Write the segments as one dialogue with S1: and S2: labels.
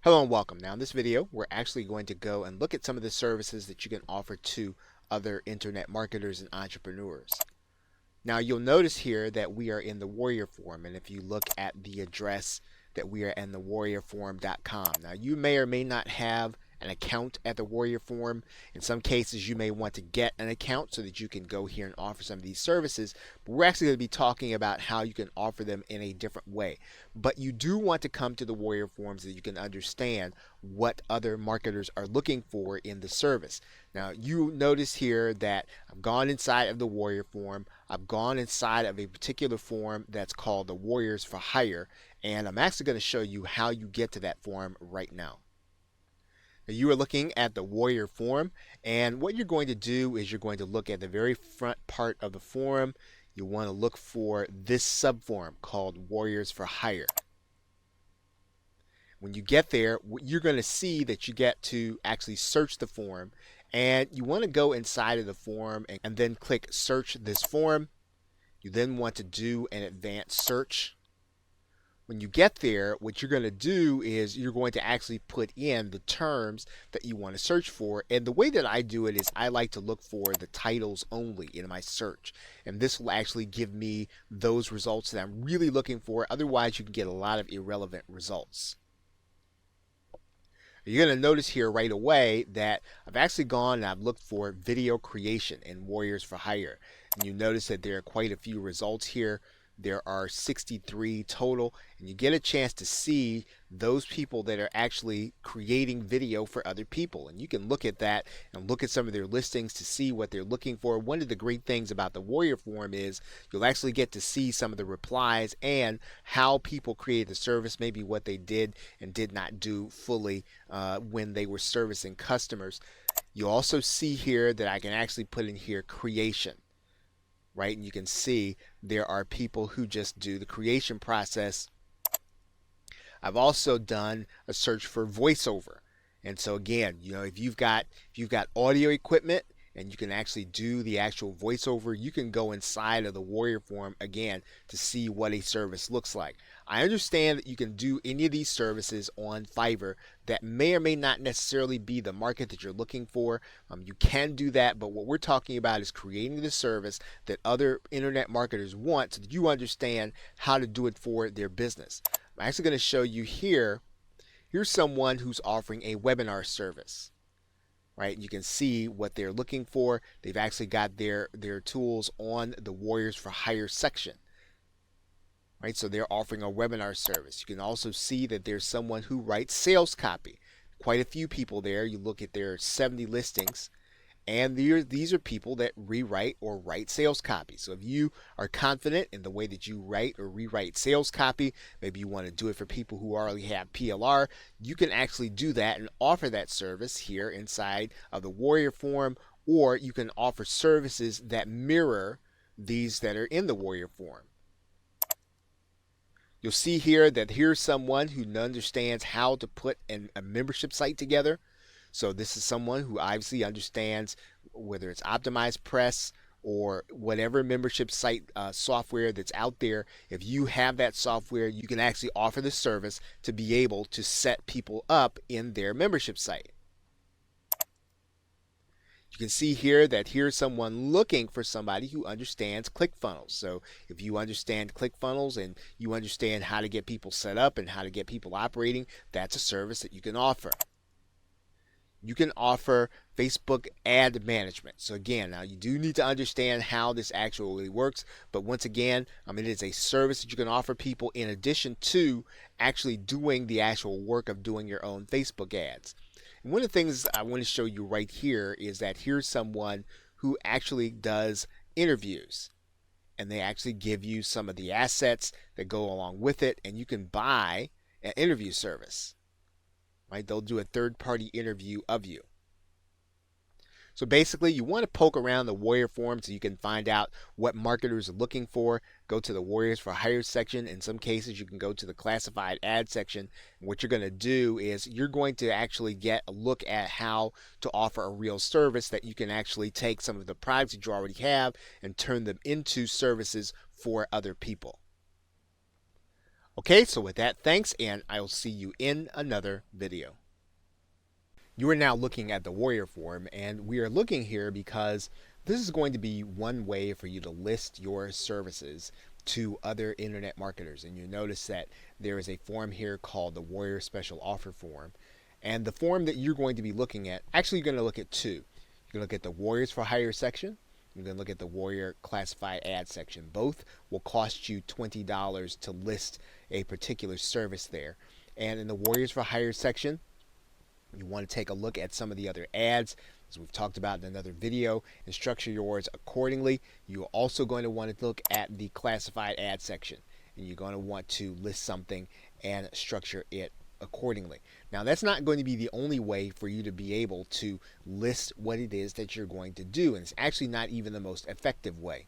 S1: Hello and welcome. Now in this video, we're actually going to go and look at some of the services that you can offer to other internet marketers and entrepreneurs. Now you'll notice here that we are in the Warrior Forum, and if you look at the address that we are in the warriorforum.com. Now you may or may not have an account at the Warrior Forum. In some cases you may want to get an account so that you can go here and offer some of these services, but we're actually going to be talking about how you can offer them in a different way. But you do want to come to the Warrior Forum so that you can understand what other marketers are looking for in the service. Now you notice here that I've gone inside of the Warrior Forum. I've gone inside of a particular forum that's called the Warriors for Hire, and I'm actually going to show you how you get to that forum right now. Now you are looking at the Warrior Forum, and what you're going to do is you're going to look at the very front part of the forum. You want to look for this subforum called Warriors for Hire. When you get there, you're going to see that you get to actually search the forum, and you want to go inside of the forum and then click search this forum. You then want to do an advanced search. When you get there, what you're going to do is you're going to actually put in the terms that you want to search for. And the way that I do it is I like to look for the titles only in my search. And this will actually give me those results that I'm really looking for. Otherwise, you can get a lot of irrelevant results. You're going to notice here right away that I've actually gone and I've looked for video creation in Warriors for Hire. And you notice that there are quite a few results here. There are 63 total, and you get a chance to see those people that are actually creating video for other people. And you can look at that and look at some of their listings to see what they're looking for. One of the great things about the Warrior Forum is you'll actually get to see some of the replies and how people created the service, maybe what they did and did not do fully when they were servicing customers. You'll also see here that I can actually put in here creation. Right, and you can see there are people who just do the creation process. I've also done a search for voiceover, and so again, if you've got audio equipment and you can actually do the actual voiceover, you can go inside of the Warrior Forum again to see what a service looks like. I understand that you can do any of these services on Fiverr that may or may not necessarily be the market that you're looking for. You can do that, but what we're talking about is creating the service that other internet marketers want so that you understand how to do it for their business. I'm actually going to show you here. Here's someone who's offering a webinar service. Right, you can see what they're looking for. They've actually got their tools on the Warriors for Hire section. Right, so they're offering a webinar service. You can also see that there's someone who writes sales copy. Quite a few people there. You look at their 70 listings, and these are people that rewrite or write sales copy. So if you are confident in the way that you write or rewrite sales copy, maybe you want to do it for people who already have PLR, you can actually do that and offer that service here inside of the Warrior Forum, or you can offer services that mirror these that are in the Warrior Forum. You'll see here that here's someone who understands how to put a membership site together. So this is someone who obviously understands whether it's optimized press or whatever membership site software that's out there. If you have that software, you can actually offer the service to be able to set people up in their membership site. You can see here that here's someone looking for somebody who understands ClickFunnels. So if you understand ClickFunnels and you understand how to get people set up and how to get people operating, that's a service that you can offer. You can offer Facebook ad management. So again, now you do need to understand how this actually works, but once again, it is a service that you can offer people in addition to actually doing the actual work of doing your own Facebook ads. And one of the things I want to show you right here is that here's someone who actually does interviews, and they actually give you some of the assets that go along with it, and you can buy an interview service. Right? They'll do a third-party interview of you. So basically, you want to poke around the Warrior Forum so you can find out what marketers are looking for. Go to the Warriors for Hire section. In some cases, you can go to the classified ad section. And what you're going to do is you're going to actually get a look at how to offer a real service that you can actually take some of the products that you already have and turn them into services for other people. Okay, so with that, thanks, and I'll see you in another video. You are now looking at the Warrior Forum, and we are looking here because this is going to be one way for you to list your services to other internet marketers. And you notice that there is a form here called the Warrior Special Offer Form. And the form that you're going to be looking at, actually you're going to look at two. You're going to look at the Warriors for Hire section. You're going to look at the Warrior Classified Ad section. Both will cost you $20 to list a particular service there. And in the Warriors for Hire section, you want to take a look at some of the other ads, as we've talked about in another video, and structure yours accordingly. You're also going to want to look at the classified ad section, and you're going to want to list something and structure it accordingly. Now, that's not going to be the only way for you to be able to list what it is that you're going to do, and it's actually not even the most effective way.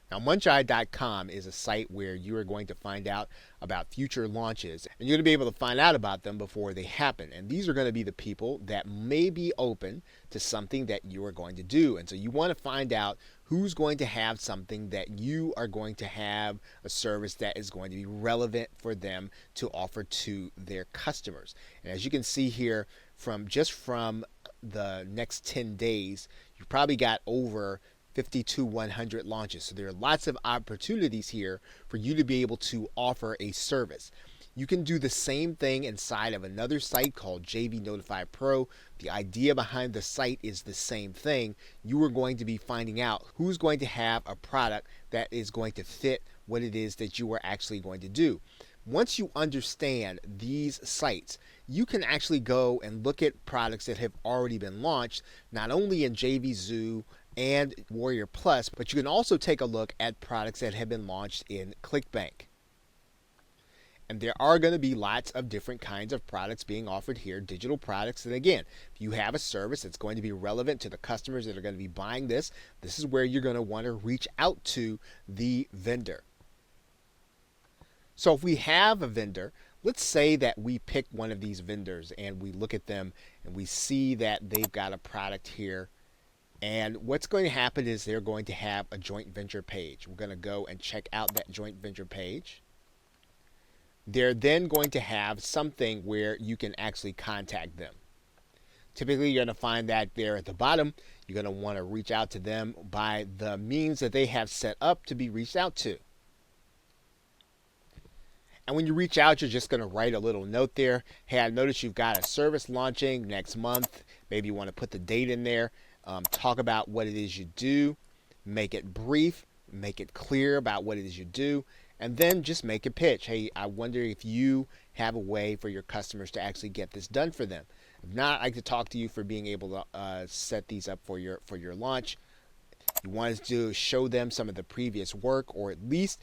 S1: Now, Muncheye.com is a site where you are going to find out about future launches, and you're going to be able to find out about them before they happen. And these are going to be the people that may be open to something that you are going to do. And so you want to find out who's going to have something that you are going to have, a service that is going to be relevant for them to offer to their customers. And as you can see here, from the next 10 days, you've probably got over 5,100 launches. So there are lots of opportunities here for you to be able to offer a service. You can do the same thing inside of another site called JV Notify Pro. The idea behind the site is the same thing. You are going to be finding out who's going to have a product that is going to fit what it is that you are actually going to do. Once you understand these sites, you can actually go and look at products that have already been launched, not only in JVZoo and Warrior Plus, but you can also take a look at products that have been launched in ClickBank. And there are going to be lots of different kinds of products being offered here, digital products. And again, if you have a service that's going to be relevant to the customers that are going to be buying this, this is where you're going to want to reach out to the vendor. So if we have a vendor, let's say that we pick one of these vendors and we look at them and we see that they've got a product here. And what's going to happen is they're going to have a joint venture page. We're going to go and check out that joint venture page. They're then going to have something where you can actually contact them. Typically, you're going to find that there at the bottom. You're going to want to reach out to them by the means that they have set up to be reached out to. And when you reach out, you're just going to write a little note there. Hey, I noticed you've got a service launching next month. Maybe you want to put the date in there. Talk about what it is you do. Make it brief. Make it clear about what it is you do. And then just make a pitch. Hey, I wonder if you have a way for your customers to actually get this done for them. If not, I'd like to talk to you for being able to set these up for your launch. You want to show them some of the previous work, or at least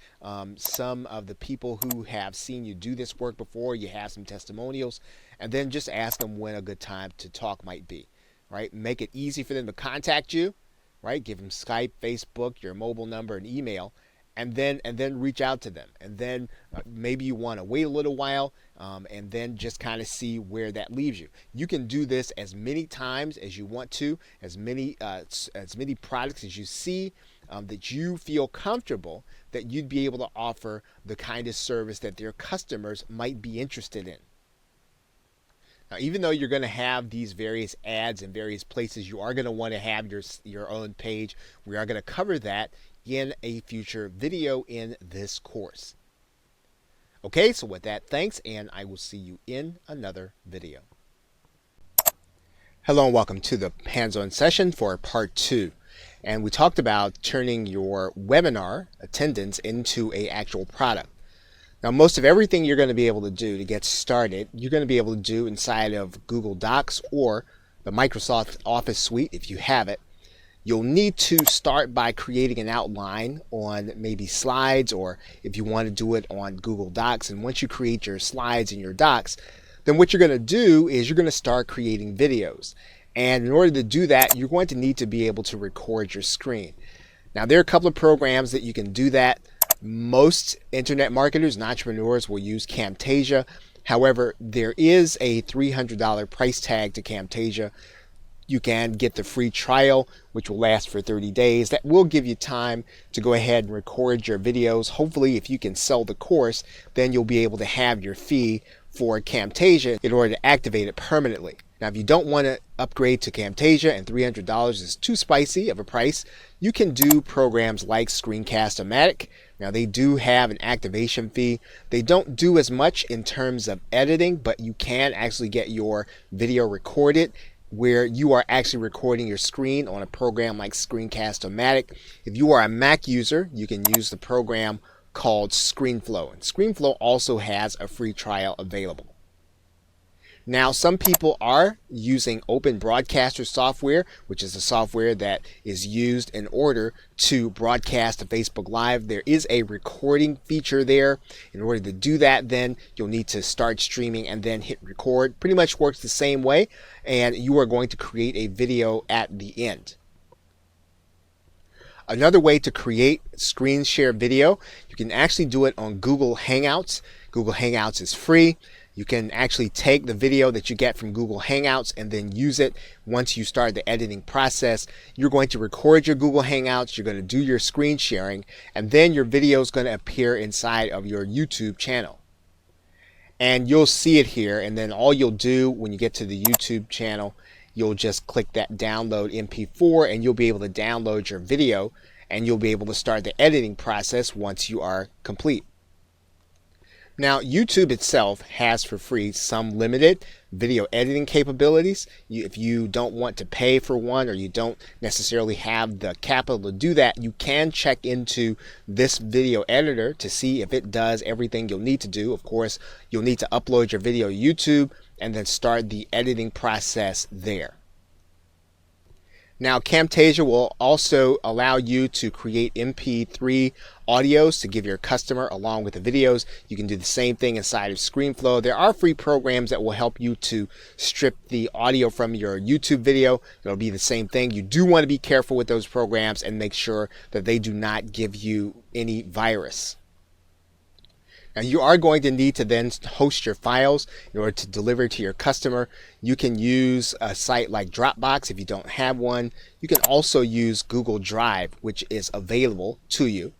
S1: some of the people who have seen you do this work before. You have some testimonials, and then just ask them when a good time to talk might be. Right? Make it easy for them to contact you. Right? Give them Skype, Facebook, your mobile number, and email, and then reach out to them. And then maybe you want to wait a little while, and then just kind of see where that leaves you. You can do this as many times as you want to, as many products as you see that you feel comfortable that you'd be able to offer the kind of service that their customers might be interested in. Now, even though you're going to have these various ads in various places, you are going to want to have your own page. We are going to cover that in a future video in this course. Okay, so with that, thanks, and I will see you in another video. Hello and welcome to the hands-on session for part 2. And we talked about turning your webinar attendance into an actual product. Now, most of everything you're going to be able to do to get started, you're going to be able to do inside of Google Docs or the Microsoft Office suite if you have it. You'll need to start by creating an outline on maybe slides, or if you want to do it on Google Docs. And once you create your slides and your docs, then what you're going to do is you're going to start creating videos. And in order to do that, you're going to need to be able to record your screen. Now, there are a couple of programs that you can do that. Most internet marketers and entrepreneurs will use Camtasia. However, there is a $300 price tag to Camtasia. You can get the free trial, which will last for 30 days. That will give you time to go ahead and record your videos. Hopefully, if you can sell the course, then you'll be able to have your fee for Camtasia in order to activate it permanently. Now, if you don't want to upgrade to Camtasia and $300 is too spicy of a price, you can do programs like Screencast-O-Matic. Now, they do have an activation fee. They don't do as much in terms of editing, but you can actually get your video recorded where you are actually recording your screen on a program like Screencast-O-Matic. If you are a Mac user, you can use the program called ScreenFlow. And ScreenFlow also has a free trial available. Now, some people are using Open Broadcaster software, which is the software that is used in order to broadcast to Facebook Live. There is a recording feature there. In order to do that, then you'll need to start streaming and then hit record. Pretty much works the same way, and you are going to create a video at the end. Another way to create screen share video, you can actually do it on Google Hangouts. Google Hangouts is free. You can actually take the video that you get from Google Hangouts and then use it once you start the editing process. You're going to record your Google Hangouts, you're going to do your screen sharing, and then your video is going to appear inside of your YouTube channel. And you'll see it here, and then all you'll do when you get to the YouTube channel, you'll just click that download MP4 and you'll be able to download your video and you'll be able to start the editing process once you are complete. Now, YouTube itself has for free some limited video editing capabilities. If you don't want to pay for one or you don't necessarily have the capital to do that, you can check into this video editor to see if it does everything you'll need to do. Of course, you'll need to upload your video to YouTube and then start the editing process there. Now, Camtasia will also allow you to create MP3 audios to give your customer along with the videos. You can do the same thing inside of ScreenFlow. There are free programs that will help you to strip the audio from your YouTube video. It'll be the same thing. You do want to be careful with those programs and make sure that they do not give you any virus. Now, you are going to need to then host your files in order to deliver to your customer. You can use a site like Dropbox if you don't have one. You can also use Google Drive, which is available to you.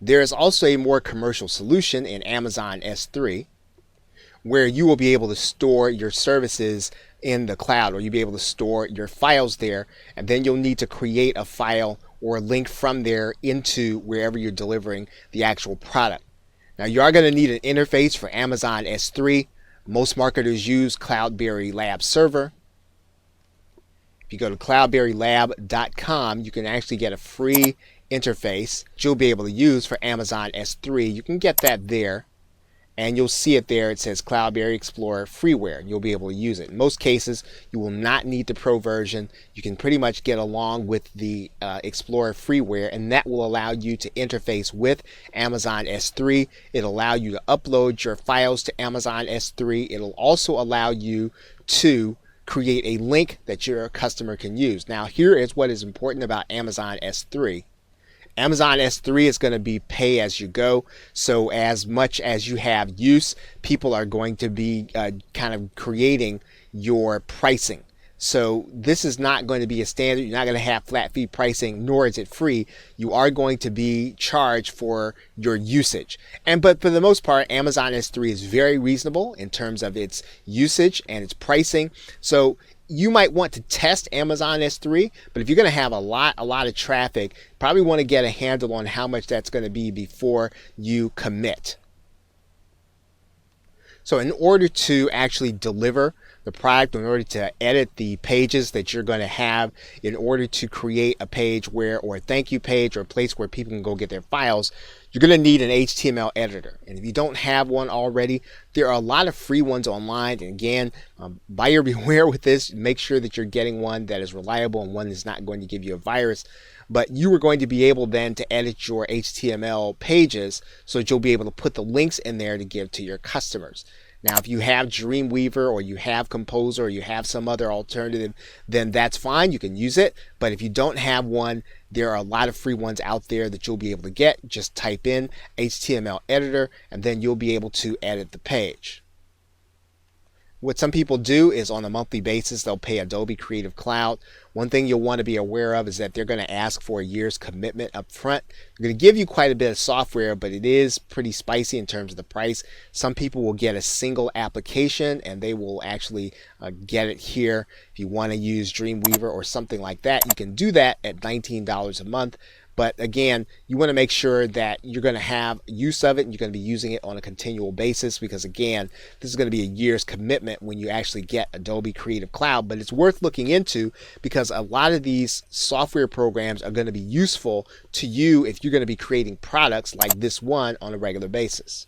S1: There is also a more commercial solution in Amazon S3 where you will be able to store your services in the cloud, or you'll be able to store your files there, and then you'll need to create a file or a link from there into wherever you're delivering the actual product. Now, you are going to need an interface for Amazon S3. Most marketers use Cloudberry Lab Server. If you go to cloudberrylab.com, you can actually get a free interface that you'll be able to use for Amazon S3. You can get that there, and you'll see it there. It says Cloudberry Explorer Freeware, and you'll be able to use it. In most cases, you will not need the Pro version. You can pretty much get along with the Explorer Freeware, and that will allow you to interface with Amazon S3. It'll allow you to upload your files to Amazon S3. It'll also allow you to create a link that your customer can use. Now, here is what is important about Amazon S3. Amazon S3 is going to be pay as you go. So as much as you have use, people are going to be kind of creating your pricing. So this is not going to be a standard. You're not going to have flat fee pricing, nor is it free. You are going to be charged for your usage. But for the most part, Amazon S3 is very reasonable in terms of its usage and its pricing. So you might want to test Amazon S3, but if you're going to have a lot of traffic, probably want to get a handle on how much that's going to be before you commit. So in order to actually deliver the product, in order to edit the pages that you're going to have, in order to create a page or a thank you page or a place where people can go get their files, you're going to need an HTML editor. And if you don't have one already, there are a lot of free ones online. And again, buyer beware with this. Make sure that you're getting one that is reliable and one that's not going to give you a virus. But you are going to be able then to edit your HTML pages so that you'll be able to put the links in there to give to your customers. Now, if you have Dreamweaver or you have Composer or you have some other alternative, then that's fine. You can use it. But if you don't have one, there are a lot of free ones out there that you'll be able to get. Just type in HTML editor and then you'll be able to edit the page. What some people do is on a monthly basis, they'll pay Adobe Creative Cloud. One thing you'll want to be aware of is that they're going to ask for a year's commitment up front. They're going to give you quite a bit of software, but it is pretty spicy in terms of the price. Some people will get a single application and they will actually get it here. If you want to use Dreamweaver or something like that, you can do that at $19 a month. But again, you want to make sure that you're going to have use of it and you're going to be using it on a continual basis, because again, this is going to be a year's commitment when you actually get Adobe Creative Cloud. But it's worth looking into because a lot of these software programs are going to be useful to you if you're going to be creating products like this one on a regular basis.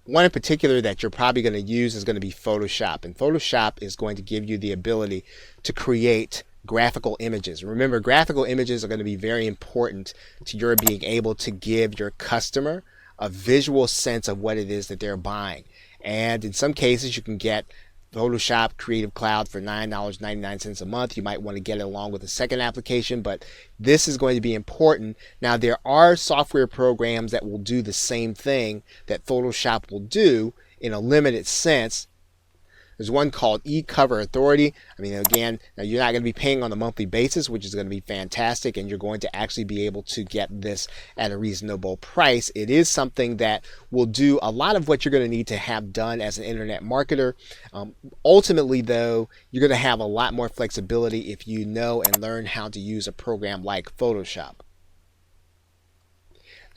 S1: One in particular that you're probably going to use is going to be Photoshop. And Photoshop is going to give you the ability to create graphical images. Remember, graphical images are going to be very important to your being able to give your customer a visual sense of what it is that they're buying. And in some cases, you can get Photoshop Creative Cloud for $9.99 a month. You might want to get it along with a second application, but this is going to be important. Now, there are software programs that will do the same thing that Photoshop will do in a limited sense. There's one called eCover Authority. I mean, again, now you're not going to be paying on a monthly basis, which is going to be fantastic, and you're going to actually be able to get this at a reasonable price. It is something that will do a lot of what you're going to need to have done as an internet marketer. Ultimately, though, you're going to have a lot more flexibility if you know and learn how to use a program like Photoshop.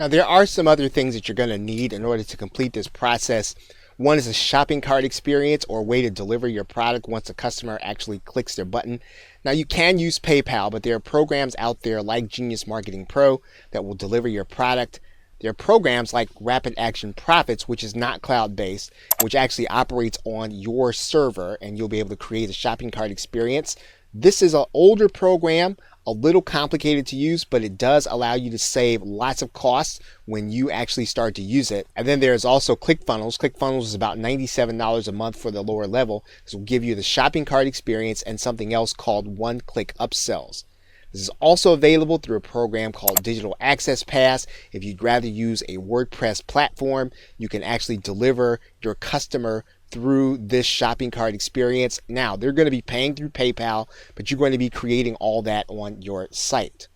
S1: Now, there are some other things that you're going to need in order to complete this process. One is a shopping cart experience, or a way to deliver your product once a customer actually clicks their button. Now, you can use PayPal, but there are programs out there like Genius Marketing Pro that will deliver your product. There are programs like Rapid Action Profits, which is not cloud-based, which actually operates on your server, and you'll be able to create a shopping cart experience. This is an older program, a little complicated to use, but it does allow you to save lots of costs when you actually start to use it. And then there's also ClickFunnels. ClickFunnels is about $97 a month for the lower level. This will give you the shopping cart experience and something else called one-click upsells. This is also available through a program called Digital Access Pass. If you'd rather use a WordPress platform, you can actually deliver your customer through this shopping cart experience. Now, they're going to be paying through PayPal, but you're going to be creating all that on your site.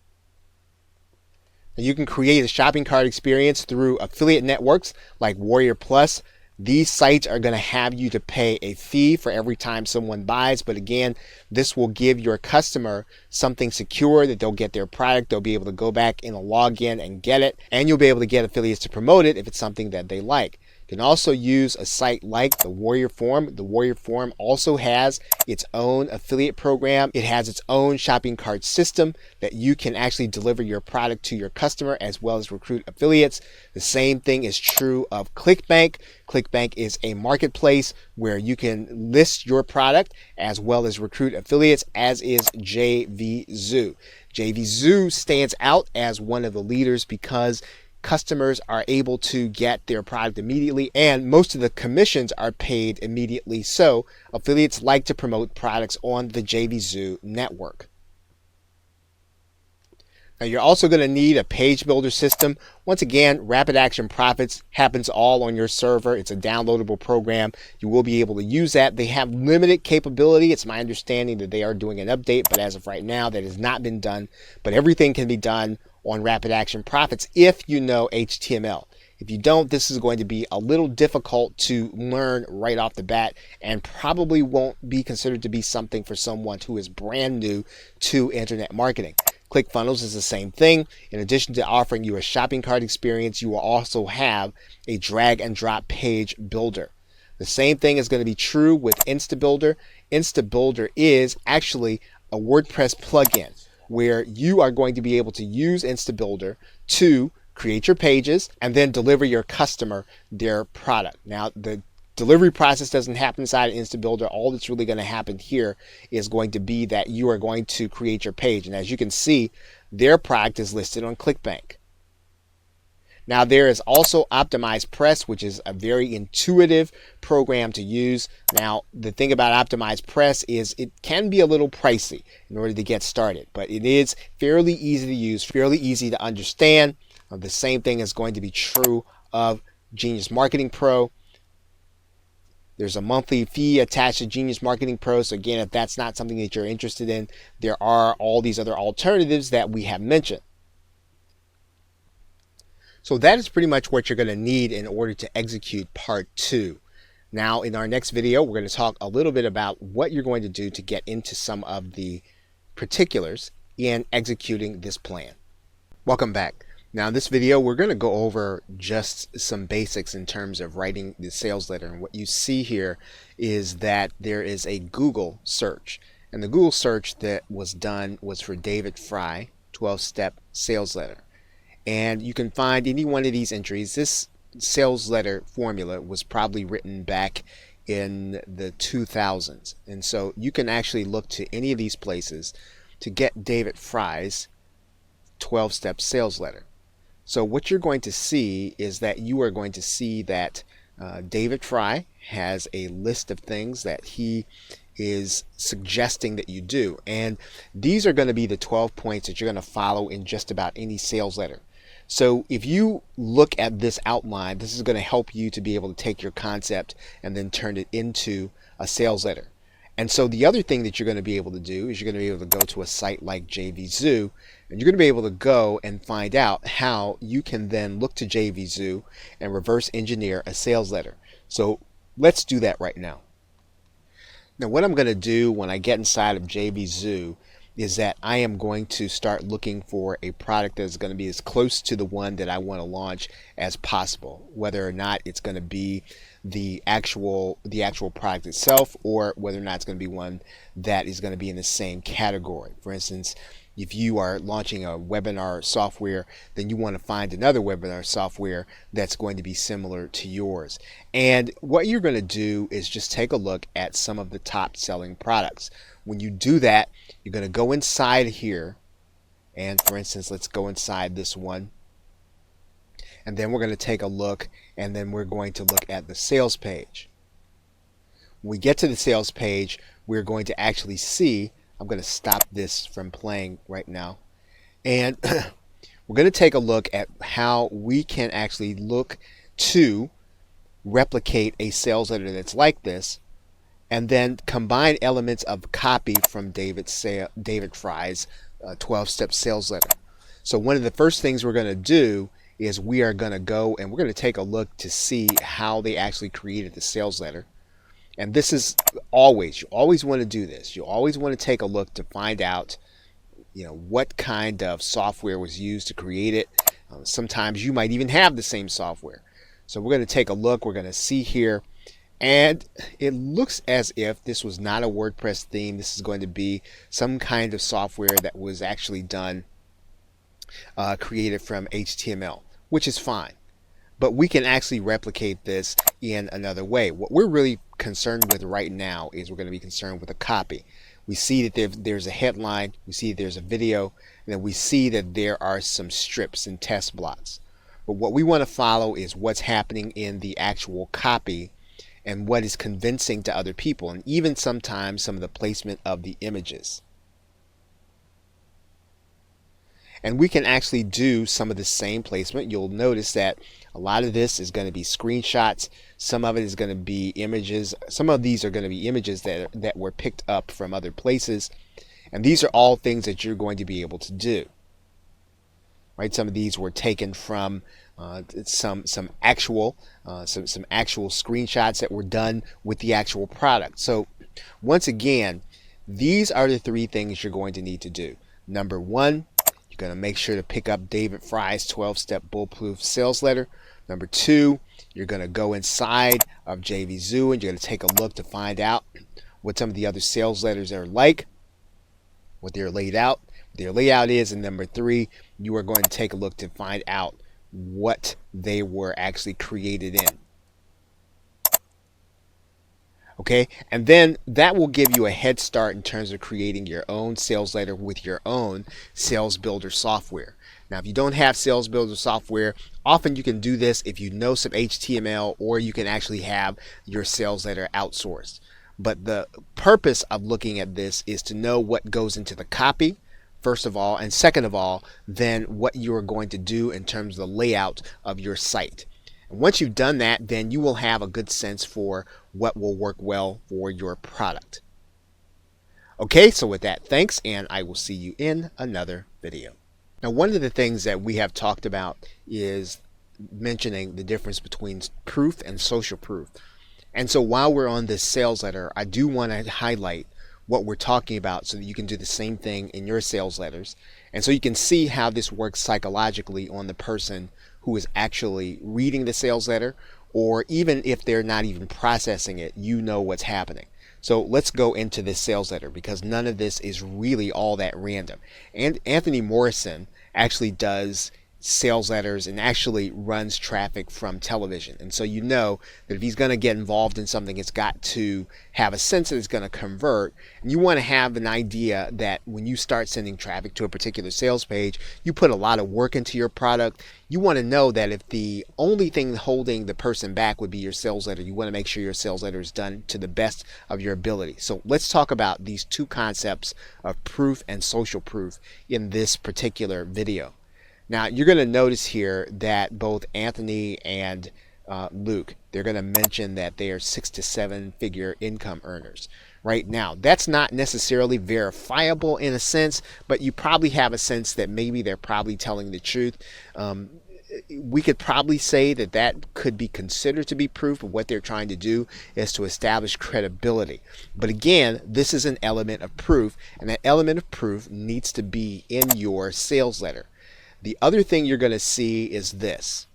S1: Now, you can create a shopping cart experience through affiliate networks like Warrior Plus. These sites are going to have you to pay a fee for every time someone buys, but again, this will give your customer something secure that they'll get their product, they'll be able to go back in a login and get it, and you'll be able to get affiliates to promote it if it's something that they like. You can also use a site like the Warrior Forum. The Warrior Forum also has its own affiliate program. It has its own shopping cart system that you can actually deliver your product to your customer as well as recruit affiliates. The same thing is true of ClickBank. ClickBank is a marketplace where you can list your product as well as recruit affiliates, as is JVZoo. JVZoo stands out as one of the leaders because customers are able to get their product immediately, and most of the commissions are paid immediately. So affiliates like to promote products on the JVZoo network. Now, you're also going to need a page builder system. Once again, Rapid Action Profits happens all on your server. It's a downloadable program. You will be able to use that. They have limited capability. It's my understanding that they are doing an update, but as of right now, that has not been done. But everything can be done on Rapid Action Profits if you know HTML. If you don't, this is going to be a little difficult to learn right off the bat and probably won't be considered to be something for someone who is brand new to internet marketing. ClickFunnels is the same thing. In addition to offering you a shopping cart experience, you will also have a drag and drop page builder. The same thing is going to be true with InstaBuilder. InstaBuilder is actually a WordPress plugin where you are going to be able to use InstaBuilder to create your pages and then deliver your customer their product. Now, the delivery process doesn't happen inside of InstaBuilder. All that's really going to happen here is going to be that you are going to create your page. And as you can see, their product is listed on ClickBank. Now, there is also Optimized Press, which is a very intuitive program to use. Now, the thing about Optimized Press is it can be a little pricey in order to get started, but it is fairly easy to use, fairly easy to understand. The same thing is going to be true of Genius Marketing Pro. There's a monthly fee attached to Genius Marketing Pro. So again, if that's not something that you're interested in, there are all these other alternatives that we have mentioned. So that is pretty much what you're going to need in order to execute part 2. Now, in our next video, we're going to talk a little bit about what you're going to do to get into some of the particulars in executing this plan. Welcome back. Now, in this video, we're going to go over just some basics in terms of writing the sales letter. And what you see here is that there is a Google search. And the Google search that was done was for David Fry, 12-step sales letter. And you can find any one of these entries. This sales letter formula was probably written back in the 2000s. And so you can actually look to any of these places to get David Fry's 12-step sales letter. So what you're going to see is that you are going to see that David Fry has a list of things that he is suggesting that you do. And these are going to be the 12 points that you're going to follow in just about any sales letter. So if you look at this outline, this is going to help you to be able to take your concept and then turn it into a sales letter. And so the other thing that you're going to be able to do is you're going to be able to go to a site like JVZoo, and you're going to be able to go and find out how you can then look to JVZoo and reverse engineer a sales letter. So let's do that right now. Now, what I'm going to do when I get inside of JVZoo is that I am going to start looking for a product that is going to be as close to the one that I want to launch as possible, whether or not it's going to be the actual product itself, or whether or not it's going to be one that is going to be in the same category. For instance, if you are launching a webinar software, then you want to find another webinar software that's going to be similar to yours. And what you're going to do is just take a look at some of the top selling products. When you do that, you're going to go inside here, and for instance, let's go inside this one. And then we're going to take a look, and then we're going to look at the sales page. When we get to the sales page, we're going to actually see, I'm going to stop this from playing right now, and we're going to take a look at how we can actually look to replicate a sales letter that's like this, and then combine elements of copy from David Fry's 12-step sales letter. So one of the first things we're going to do is we are going to go and we're going to take a look to see how they actually created the sales letter. And this is always, you always want to do this. You always want to take a look to find out, what kind of software was used to create it. Sometimes you might even have the same software. So we're going to take a look. We're going to see here. And it looks as if this was not a WordPress theme. This is going to be some kind of software that was actually done, created from HTML, which is fine. But we can actually replicate this in another way. What we're really concerned with right now is we're going to be concerned with a copy. We see that there's a headline, we see that there's a video, and then we see that there are some strips and test blocks. But what we want to follow is what's happening in the actual copy and what is convincing to other people, and even sometimes some of the placement of the images. And we can actually do some of the same placement. You'll notice that a lot of this is going to be screenshots. Some of it is going to be images. Some of these are going to be images that were picked up from other places. And these are all things that you're going to be able to do. Right? Some of these were taken from some actual screenshots that were done with the actual product. So once again, these are the 3 things you're going to need to do. Number 1, you're going to make sure to pick up David Fry's 12-step bulletproof sales letter. Number 2, you're going to go inside of JVZoo and you're going to take a look to find out what some of the other sales letters are like, what their layout is. And number 3, you are going to take a look to find out what they were actually created in. Okay, and then that will give you a head start in terms of creating your own sales letter with your own sales builder software. Now, if you don't have sales builder software, often you can do this if you know some HTML, or you can actually have your sales letter outsourced. But the purpose of looking at this is to know what goes into the copy, first of all, and second of all, then what you are going to do in terms of the layout of your site. And once you've done that, then you will have a good sense for what will work well for your product. Okay, so with that, thanks, and I will see you in another video. Now, one of the things that we have talked about is mentioning the difference between proof and social proof. And so while we're on this sales letter, I do want to highlight what we're talking about so that you can do the same thing in your sales letters. And so you can see how this works psychologically on the person who is actually reading the sales letter, or even if they're not even processing it, you know what's happening. So let's go into this sales letter, because none of this is really all that random. And Anthony Morrison actually does sales letters and actually runs traffic from television. And so you know that if he's going to get involved in something, it's got to have a sense that it's going to convert. And you want to have an idea that when you start sending traffic to a particular sales page, you put a lot of work into your product. You want to know that if the only thing holding the person back would be your sales letter, you want to make sure your sales letter is done to the best of your ability. So let's talk about these two concepts of proof and social proof in this particular video. Now, you're going to notice here that both Anthony and Luke, they're going to mention that they are 6 to 7 figure income earners. Right now, that's not necessarily verifiable in a sense, but you probably have a sense that maybe they're probably telling the truth. We could probably say that that could be considered to be proof of what they're trying to do is to establish credibility. But again, this is an element of proof, and that element of proof needs to be in your sales letter. The other thing you're going to see is this,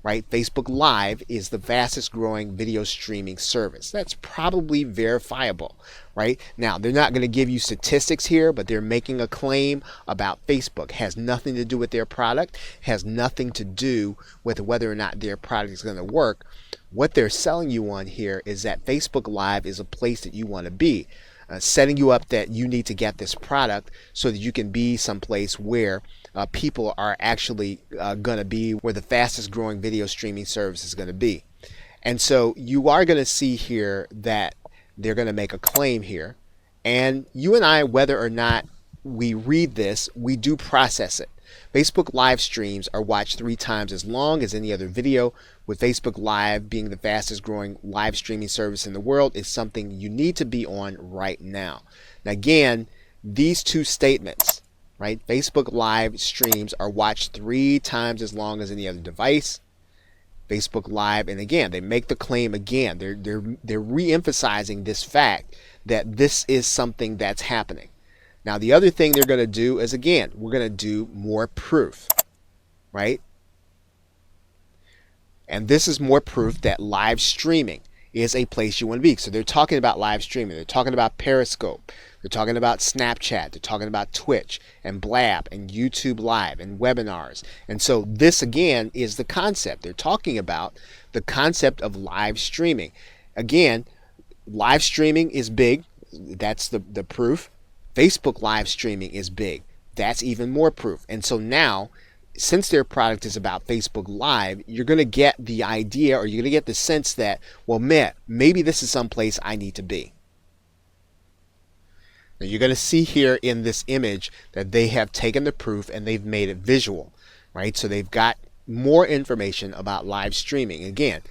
S1: right? Facebook Live is the fastest growing video streaming service. That's probably verifiable, right? Now, they're not going to give you statistics here, but they're making a claim about Facebook. It has nothing to do with their product, has nothing to do with whether or not their product is going to work. What they're selling you on here is that Facebook Live is a place that you want to be. Setting you up that you need to get this product so that you can be someplace where people are actually going to be, where the fastest growing video streaming service is going to be. And so you are going to see here that they're going to make a claim here. And you and I, whether or not we read this, we do process it. Facebook live streams are watched 3 times as long as any other video. With Facebook Live being the fastest growing live streaming service in the world, is something you need to be on right now. Now again, these two statements, right? Facebook Live streams are watched 3 times as long as any other device. Facebook Live, and again, they make the claim again. They're re-emphasizing this fact that this is something that's happening. Now, the other thing they're going to do is, again, we're going to do more proof, right? And this is more proof that live streaming is a place you want to be. So they're talking about live streaming. They're talking about Periscope. They're talking about Snapchat. They're talking about Twitch and Blab and YouTube Live and webinars. And so this, again, is the concept. They're talking about the concept of live streaming. Again, live streaming is big. That's the proof. Facebook live streaming is big. That's even more proof. And so now, since their product is about Facebook Live, you're going to get the idea, or you're going to get the sense that, well, man, maybe this is someplace I need to be. Now, you're going to see here in this image that they have taken the proof and they've made it visual, right? So they've got more information about live streaming. Again,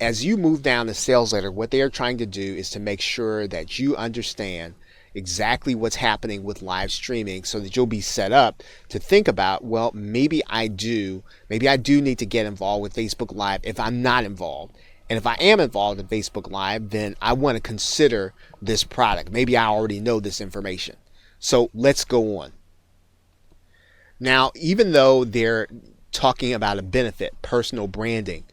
S1: as you move down the sales letter, what they are trying to do is to make sure that you understand exactly what's happening with live streaming, so that you'll be set up to think about, well, maybe I do need to get involved with Facebook Live if I'm not involved. And if I am involved in Facebook Live, then I want to consider this product. Maybe I already know this information. So let's go on. Now, even though they're talking about a benefit, personal branding,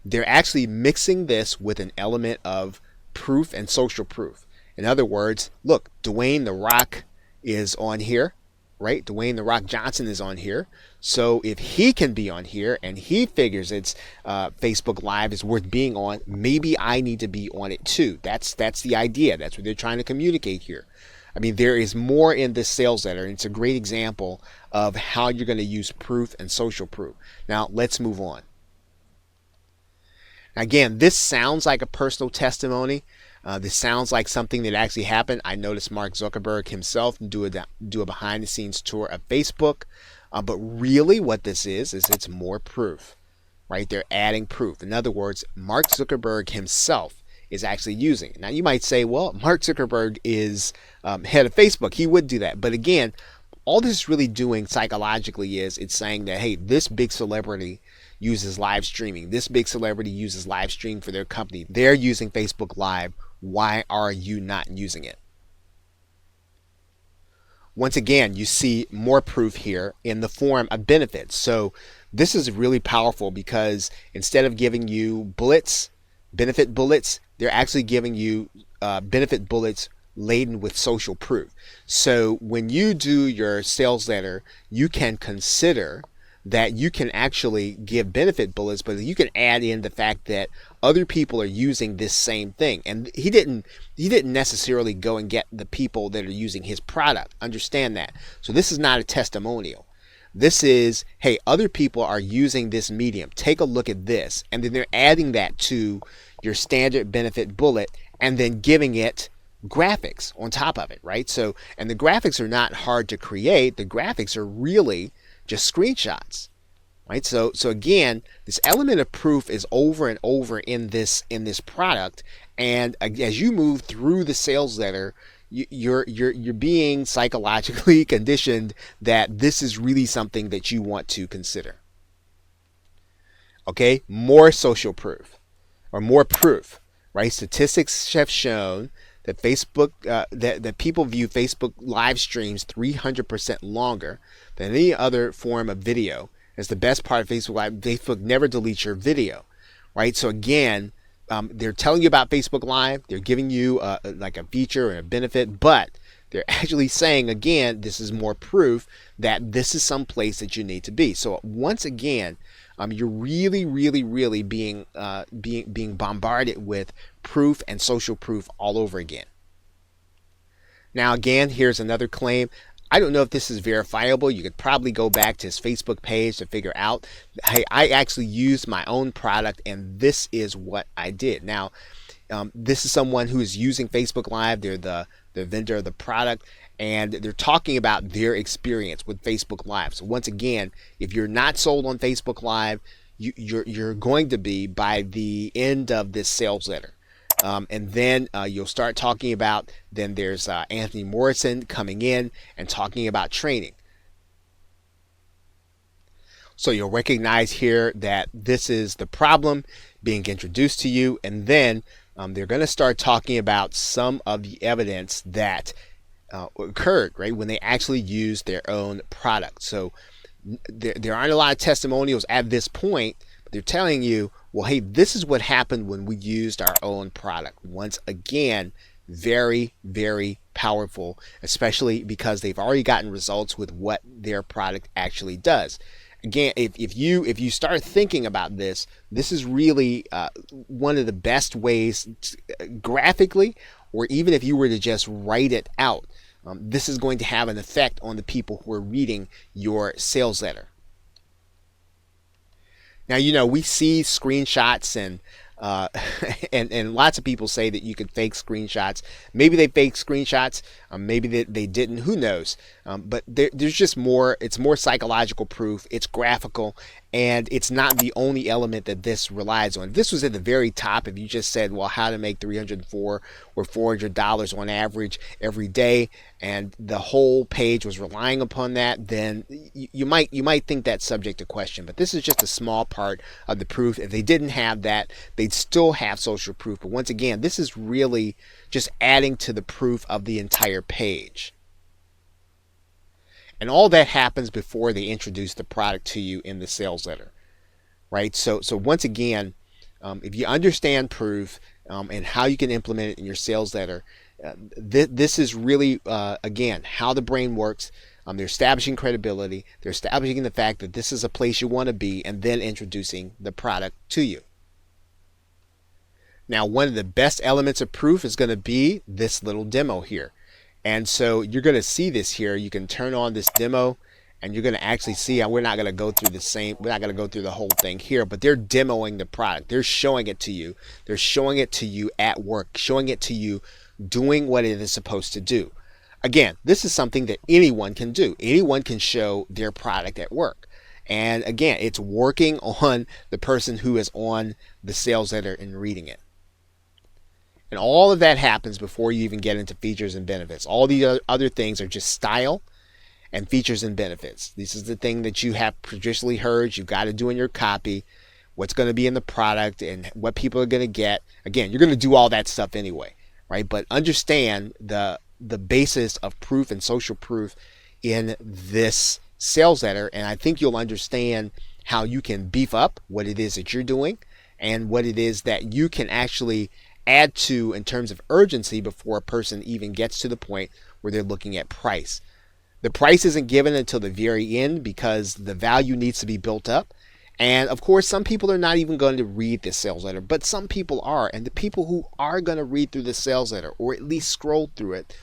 S1: they're actually mixing this with an element of proof and social proof. In other words, look, Dwayne The Rock is on here, right? Dwayne The Rock Johnson is on here. So if he can be on here and he figures it's Facebook Live is worth being on, maybe I need to be on it too. That's the idea. That's what they're trying to communicate here. I mean, there is more in this sales letter, and it's a great example of how you're going to use proof and social proof. Now, let's move on. Again, this sounds like a personal testimony. This sounds like something that actually happened. I noticed Mark Zuckerberg himself do a behind-the-scenes tour of Facebook. But really what this is it's more proof. right? They're adding proof. In other words, Mark Zuckerberg himself is actually using it. Now you might say, well, Mark Zuckerberg is head of Facebook. He would do that. But again, all this is really doing psychologically is it's saying that, hey, this big celebrity uses live streaming. This big celebrity uses live stream for their company. They're using Facebook Live. Why are you not using it? Once again, you see more proof here in the form of benefits. So this is really powerful because instead of giving you bullets, benefit bullets, they're actually giving you benefit bullets laden with social proof. So when you do your sales letter, you can consider that you can actually give benefit bullets, but you can add in the fact that other people are using this same thing. And he didn't necessarily go and get the people that are using his product. Understand that. So this is not a testimonial. This is, hey, other people are using this medium. Take a look at this. And then they're adding that to your standard benefit bullet and then giving it graphics on top of it, right? So, and the graphics are not hard to create. The graphics are really just screenshots, right? So again, this element of proof is over and over in this product. And as you move through the sales letter, you're being psychologically conditioned that this is really something that you want to consider. Okay, more social proof or more proof, right? Statistics have shown that Facebook, that people view Facebook live streams 300% longer than any other form of video. It's the best part of Facebook Live. Facebook never deletes your video, right? So again, they're telling you about Facebook Live. They're giving you like a feature and a benefit, but they're actually saying, again, this is more proof that this is some place that you need to be. So once again, you're really being bombarded with proof and social proof all over again. Now again, here's another claim. I don't know if this is verifiable. You could probably go back to his Facebook page to figure out, hey, I actually used my own product and this is what I did. Now, this is someone who is using Facebook Live. They're the vendor of the product, and they're talking about their experience with Facebook Live. So once again, if you're not sold on Facebook Live, you're going to be by the end of this sales letter. And then you'll start talking about, then there's Anthony Morrison coming in and talking about training. So you'll recognize here that this is the problem being introduced to you, and then they're going to start talking about some of the evidence that occurred, right, when they actually used their own product. So there aren't a lot of testimonials at this point, but they're telling you, well, hey, this is what happened when we used our own product. Once again, very powerful, especially because they've already gotten results with what their product actually does. Again, if you start thinking about this, this is really one of the best ways graphically, or even if you were to just write it out, this is going to have an effect on the people who are reading your sales letter. Now, you know, we see screenshots and and lots of people say that you can fake screenshots. Maybe they fake screenshots, maybe they didn't, who knows. But there's just more, it's more psychological proof, it's graphical, and it's not the only element that this relies on. If this was at the very top, if you just said, well, how to make $304 or $400 on average every day, and the whole page was relying upon that, then you might think that's subject to question. But this is just a small part of the proof. If they didn't have that, they'd still have social proof. But once again, this is really just adding to the proof of the entire page. And all that happens before they introduce the product to you in the sales letter, right? So once again, if you understand proof and how you can implement it in your sales letter, this is really, again, how the brain works. They're establishing credibility. They're establishing the fact that this is a place you want to be, and then introducing the product to you. Now, one of the best elements of proof is going to be this little demo here. And so you're going to see this here. You can turn on this demo and you're going to actually see, we're not going to go through the whole thing here, but they're demoing the product. They're showing it to you. They're showing it to you at work, showing it to you doing what it is supposed to do. Again, this is something that anyone can do. Anyone can show their product at work. And again, it's working on the person who is on the sales letter and reading it. And all of that happens before you even get into features and benefits. All the other things are just style and features and benefits. This is the thing that you have traditionally heard you've got to do in your copy, what's going to be in the product and what people are going to get. Again, you're going to do all that stuff anyway, right? But understand the basis of proof and social proof in this sales letter, and I think you'll understand how you can beef up what it is that you're doing and what it is that you can actually add to in terms of urgency before a person even gets to the point where they're looking at price. The price isn't given until the very end because the value needs to be built up. And of course, some people are not even going to read this sales letter, but some people are. And the people who are going to read through the sales letter, or at least scroll through it,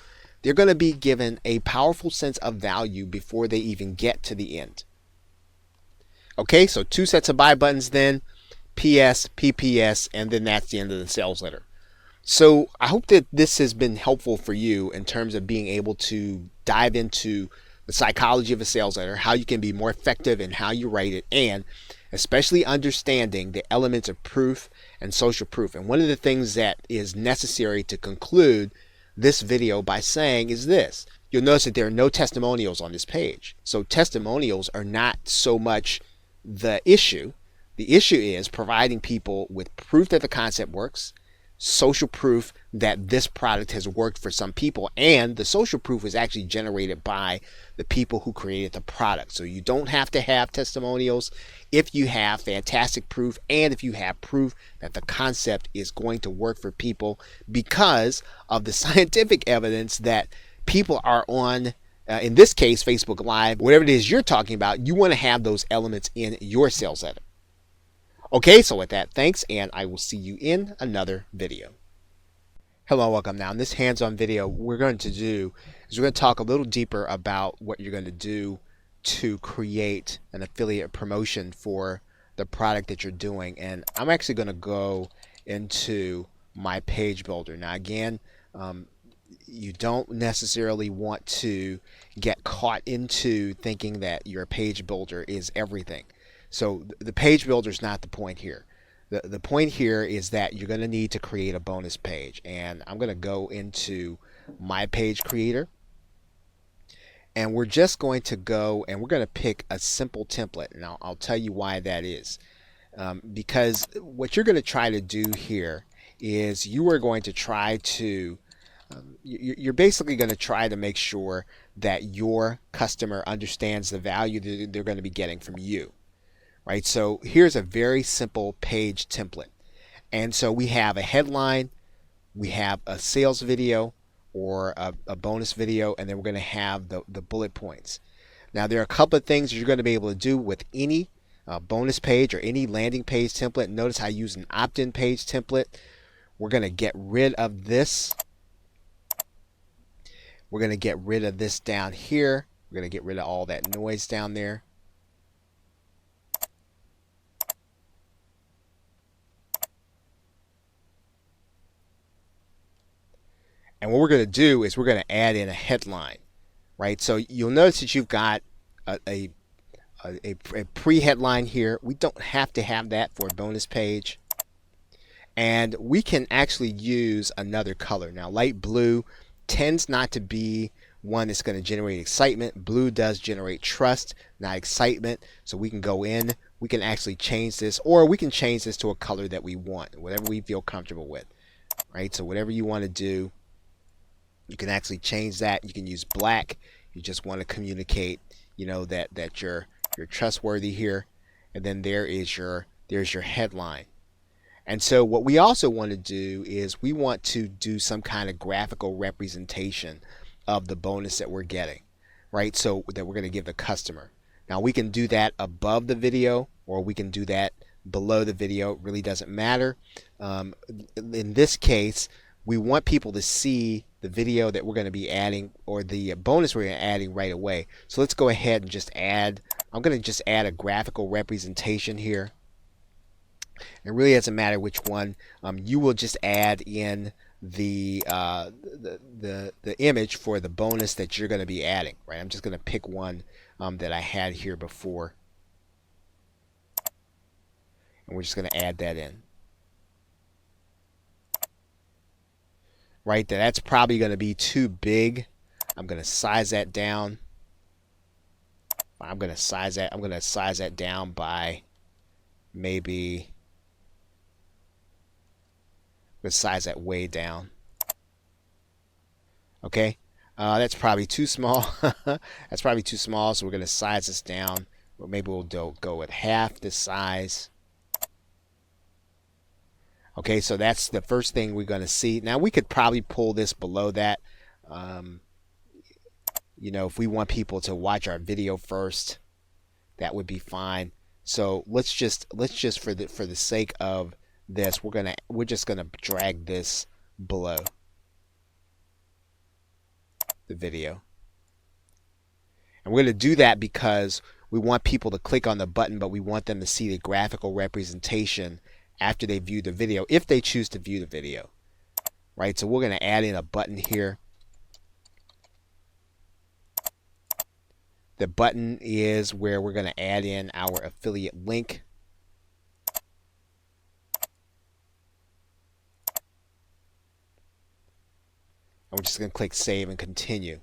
S1: they're going to be given a powerful sense of value before they even get to the end. Okay, so 2 sets of buy buttons then, PS, PPS, and then that's the end of the sales letter. So I hope that this has been helpful for you in terms of being able to dive into the psychology of a sales letter, how you can be more effective in how you write it, and especially understanding the elements of proof and social proof. And one of the things that is necessary to conclude this video by saying is this. You'll notice that there are no testimonials on this page. So testimonials are not so much the issue. The issue is providing people with proof that the concept works, social proof that this product has worked for some people, and the social proof is actually generated by the people who created the product. So you don't have to have testimonials if you have fantastic proof and if you have proof that the concept is going to work for people because of the scientific evidence that people are on, in this case, Facebook Live, whatever it is you're talking about. You want to have those elements in your sales letter. Okay, so with that, thanks, and I will see you in another video. Hello, welcome. Now, in this hands-on video, we're going to talk a little deeper about what you're going to do to create an affiliate promotion for the product that you're doing. And I'm actually going to go into my page builder. Now, again, you don't necessarily want to get caught into thinking that your page builder is everything. So the page builder is not the point here. The point here is that you're going to need to create a bonus page. And I'm going to go into my page creator. And we're just going to go and we're going to pick a simple template. And I'll tell you why that is. Because what you're going to try to do here is you are going to try to, you're basically going to try to make sure that your customer understands the value that they're going to be getting from you. Right, so here's a very simple page template. And so we have a headline, we have a sales video or a bonus video, and then we're going to have the bullet points. Now there are a couple of things you're going to be able to do with any bonus page or any landing page template. Notice I use an opt-in page template. We're going to get rid of this. We're going to get rid of this down here. We're going to get rid of all that noise down there. And what we're going to do is we're going to add in a headline, right? So you'll notice that you've got a pre-headline here. We don't have to have that for a bonus page. And we can actually use another color. Now, light blue tends not to be one that's going to generate excitement. Blue does generate trust, not excitement. So we can go in, we can actually change this, or we can change this to a color that we want, whatever we feel comfortable with, right? So whatever you want to do, you can actually change that. You can use black. You just want to communicate, you know, that you're trustworthy here. And then there's your headline. And so what we also want to do is we want to do some kind of graphical representation of the bonus that we're getting, right? So that we're going to give the customer. Now we can do that above the video or we can do that below the video. It really doesn't matter. In this case, we want people to see the video that we're going to be adding or the bonus we're adding right away. So let's go ahead and just add, I'm going to just add a graphical representation here. It really doesn't matter which one. You will just add in the image for the bonus that you're going to be adding, right? I'm just going to pick one that I had here before. And we're just going to add that in. Right, that's probably going to be too big. I'm going to size that down. I'm going to size that down by maybe, let's size that way down. Okay, that's probably too small. That's probably too small, so we're going to size this down. Or maybe we'll go with half the size. Okay, so that's the first thing we're going to see. Now we could probably pull this below that. You know, if we want people to watch our video first, that would be fine. So let's just for the sake of this, we're just gonna drag this below the video. And we're going to do that because we want people to click on the button, but we want them to see the graphical representation after they view the video, if they choose to view the video. Right, so we're going to add in a button here. The button is where we're going to add in our affiliate link. And we're just going to click save and continue.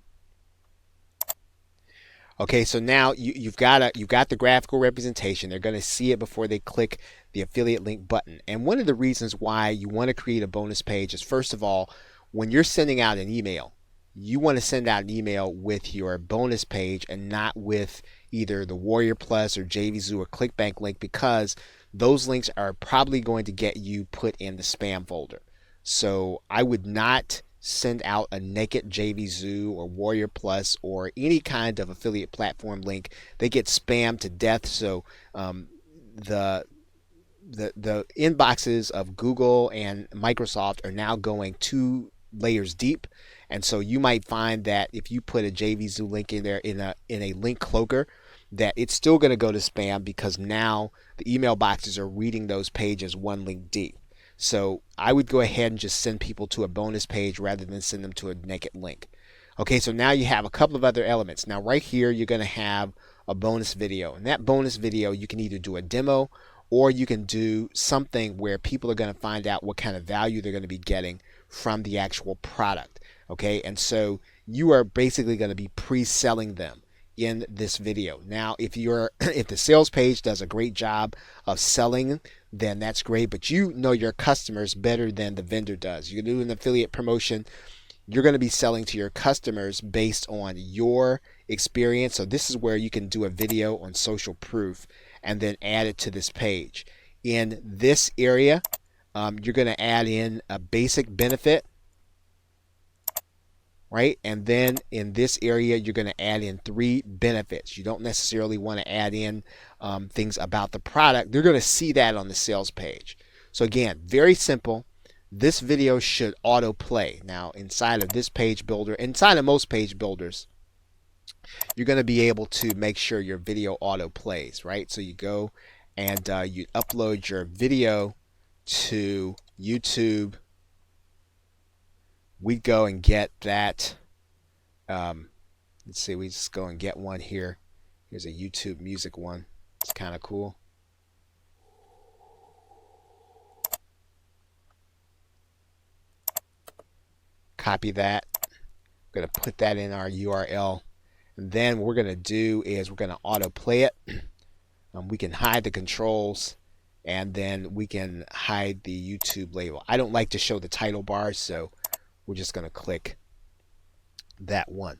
S1: Okay, so now you've got the graphical representation. They're going to see it before they click the affiliate link button. And one of the reasons why you want to create a bonus page is, first of all, when you're sending out an email, you want to send out an email with your bonus page and not with either the Warrior Plus or JVZoo or ClickBank link, because those links are probably going to get you put in the spam folder. So I would not send out a naked JVZoo or Warrior Plus or any kind of affiliate platform link. They get spammed to death. So the inboxes of Google and Microsoft are now going 2 layers deep, and so you might find that if you put a JVZoo link in there in a link cloaker, that it's still going to go to spam, because now the email boxes are reading those pages 1 link deep. So I would go ahead and just send people to a bonus page rather than send them to a naked link. Okay, so now you have a couple of other elements. Now right here you're going to have a bonus video, and that bonus video you can either do a demo, or you can do something where people are going to find out what kind of value they're going to be getting from the actual product. Okay, and so you are basically going to be pre-selling them in this video. Now if the sales page does a great job of selling, then that's great, but you know your customers better than the vendor does. You do an affiliate promotion, you're going to be selling to your customers based on your experience. So this is where you can do a video on social proof and then add it to this page. In this area, you're going to add in a basic benefit, right? And then in this area, you're going to add in 3 benefits. You don't necessarily want to add in things about the product. They're going to see that on the sales page. So again, very simple. This video should auto play. Now inside of this page builder, inside of most page builders, you're going to be able to make sure your video auto plays, right? So you go and you upload your video to YouTube. We go and get that. Let's see, we just go and get one here. Here's a YouTube music one. It's kind of cool. Copy that. We're going to put that in our URL. And then what we're going to do is we're going to auto play it. We can hide the controls, and then we can hide the YouTube label. I don't like to show the title bar, so we're just going to click that one.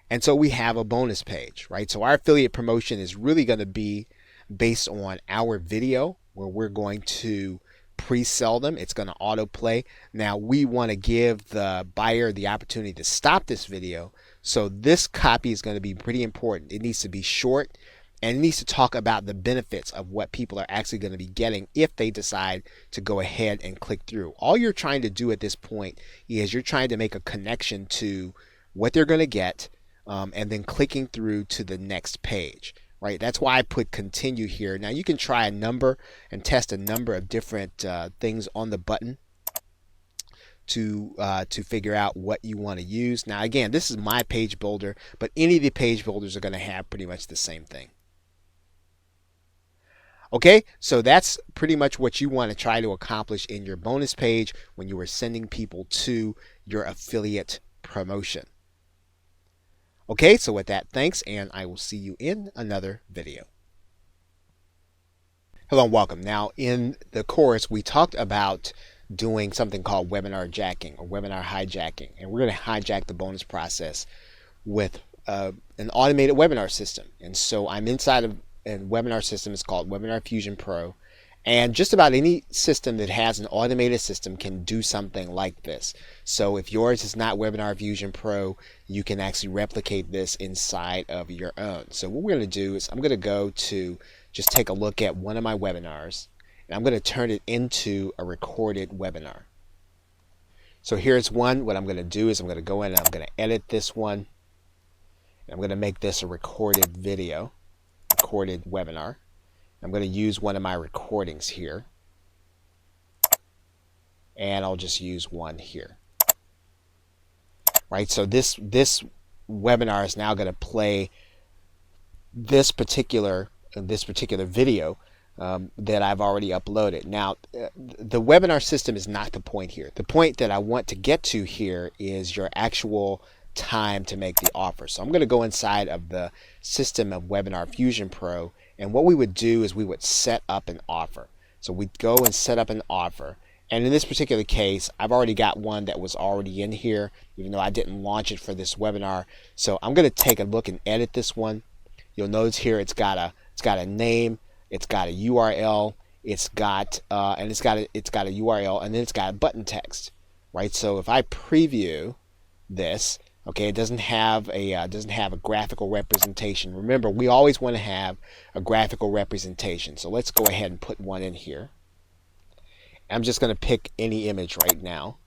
S1: And so we have a bonus page, right? So our affiliate promotion is really going to be based on our video, where we're going to pre-sell them. It's going to autoplay. Now we want to give the buyer the opportunity to stop this video. So this copy is going to be pretty important. It needs to be short, and it needs to talk about the benefits of what people are actually going to be getting if they decide to go ahead and click through. All you're trying to do at this point is you're trying to make a connection to what they're going to get, and then clicking through to the next page, right? That's why I put continue here. Now you can try a number and test a number of different things on the button to figure out what you want to use. Now again, this is my page builder, but any of the page builders are going to have pretty much the same thing. Okay, so that's pretty much what you want to try to accomplish in your bonus page when you are sending people to your affiliate promotion. Okay, so with that, thanks, and I will see you in another video. Hello and welcome. Now, in the course, we talked about doing something called webinar jacking or webinar hijacking, and we're going to hijack the bonus process with an automated webinar system. And so I'm inside of a webinar system. It's called Webinar Fusion Pro. And just about any system that has an automated system can do something like this. So if yours is not Webinar Fusion Pro, you can actually replicate this inside of your own. So what we're going to do is I'm going to go to just take a look at one of my webinars, and I'm going to turn it into a recorded webinar. So here's one. What I'm going to do is I'm going to go in and I'm going to edit this one. I'm going to make this a recorded video, recorded webinar. I'm going to use one of my recordings here, and I'll just use one here. Right, so this webinar is now going to play this particular video that I've already uploaded. Now, the webinar system is not the point here. The point that I want to get to here is your actual time to make the offer. So I'm going to go inside of the system of Webinar Fusion Pro, and what we would do is we would set up an offer. So we'd go and set up an offer, and in this particular case I've already got one that was already in here, even though I didn't launch it for this webinar. So I'm going to take a look and edit this one. You'll notice here it's got a name, it's got a URL, it's got a URL, and then it's got a button text, right? So if I preview this, okay, it doesn't have a graphical representation. Remember, we always want to have a graphical representation. So let's go ahead and put one in here. I'm just going to pick any image right now.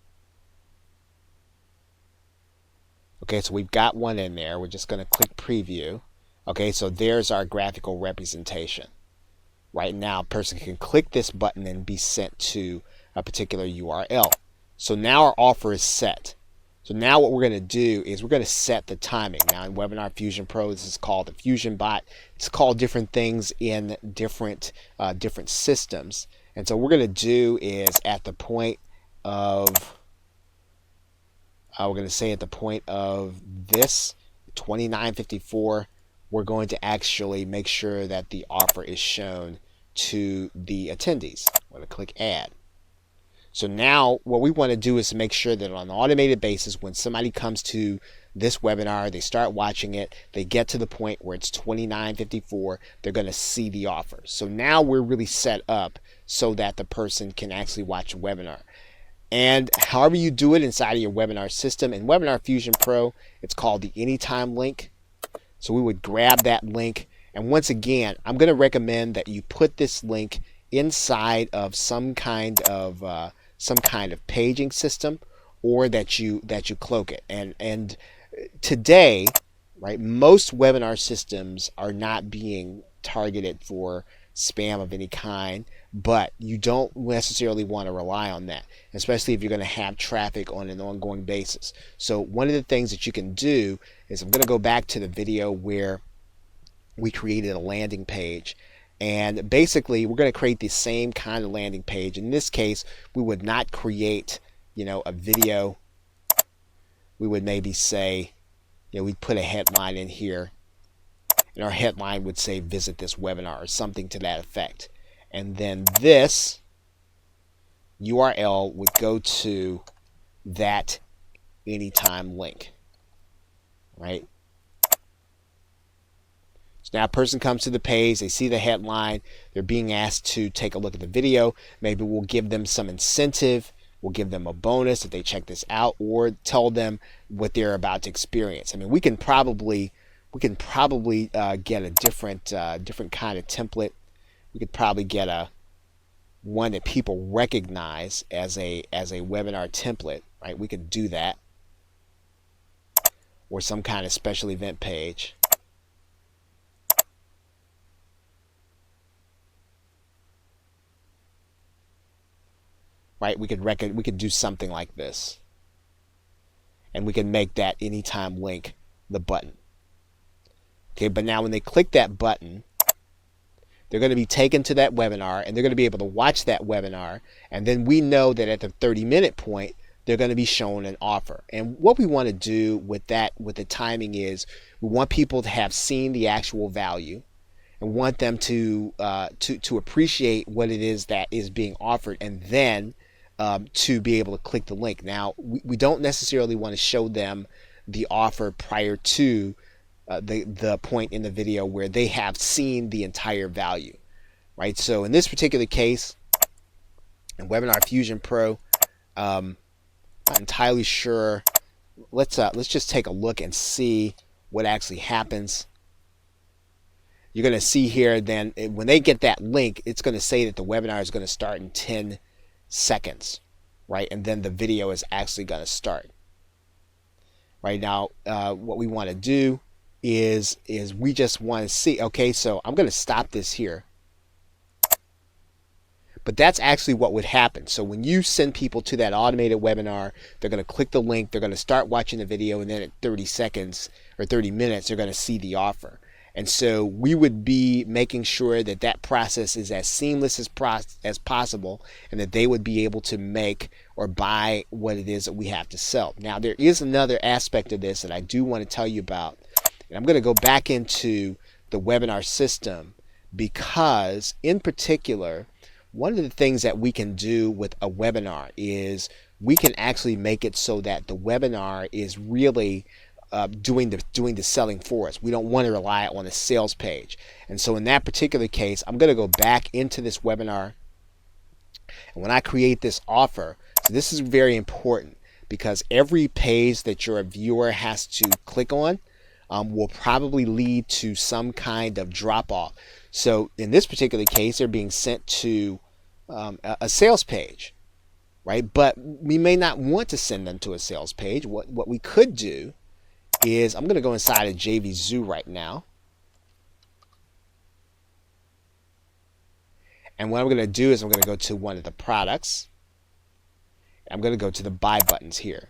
S1: Okay, so we've got one in there. We're just going to click preview. Okay, so there's our graphical representation. Right now, a person can click this button and be sent to a particular URL. So now our offer is set. So now what we're going to do is we're going to set the timing. Now in Webinar Fusion Pro, this is called the Fusion Bot. It's called different things in different systems. And so what we're going to do is at the point of, we're going to say at the point of this 2954, we're going to actually make sure that the offer is shown to the attendees. I'm going to click Add. So now what we want to do is to make sure that on an automated basis, when somebody comes to this webinar, they start watching it, they get to the point where it's 2954, they're going to see the offer. So now we're really set up so that the person can actually watch a webinar. And however you do it inside of your webinar system, in Webinar Fusion Pro, it's called the Anytime link. So we would grab that link, and once again, I'm going to recommend that you put this link inside of some kind of paging system, or that you cloak it. And today, right, most webinar systems are not being targeted for spam of any kind, but you don't necessarily want to rely on that, especially if you're going to have traffic on an ongoing basis. So one of the things that you can do is, I'm going to go back to the video where we created a landing page, and basically we're going to create the same kind of landing page. In this case, we would not create, a video. We would maybe say, we'd put a headline in here, and our headline would say visit this webinar or something to that effect. And then this URL would go to that Anytime link, right? So now a person comes to the page, they see the headline, they're being asked to take a look at the video. Maybe we'll give them some incentive, we'll give them a bonus if they check this out, or tell them what they're about to experience. I mean, we can probably get a different kind of template. We could probably get one that people recognize as a webinar template, right? We could do that, or some kind of special event page. Right, we could do something like this, and we can make that Anytime link the button. Okay, but now when they click that button, they're going to be taken to that webinar, and they're going to be able to watch that webinar. And then we know that at the 30-minute point, they're going to be shown an offer. And what we want to do with that, with the timing, is we want people to have seen the actual value and want them to appreciate what it is that is being offered, and then to be able to click the link. Now, we don't necessarily want to show them the offer prior to the point in the video where they have seen the entire value, right? So in this particular case, in Webinar Fusion Pro, I'm not entirely sure. Let's just take a look and see what actually happens. You're going to see here then when they get that link, it's going to say that the webinar is going to start in 10 seconds, right? And then the video is actually going to start. Right now, what we want to do is we just want to see, okay, so I'm going to stop this here. But that's actually what would happen. So when you send people to that automated webinar, they're going to click the link, they're going to start watching the video, and then at 30 seconds or 30 minutes, they're going to see the offer. And so we would be making sure that that process is as seamless as possible, and that they would be able to make or buy what it is that we have to sell. Now, there is another aspect of this that I do want to tell you about. And I'm going to go back into the webinar system, because in particular, one of the things that we can do with a webinar is we can actually make it so that the webinar is really doing the selling for us. We don't want to rely on a sales page. And so in that particular case, I'm going to go back into this webinar, and when I create this offer, so this is very important, because every page that your viewer has to click on will probably lead to some kind of drop off. So in this particular case, they're being sent to a sales page, right? But we may not want to send them to a sales page. What we could do is, I'm going to go inside of JV Zoo right now. And what I'm going to do is I'm going to go to one of the products. I'm going to go to the buy buttons here.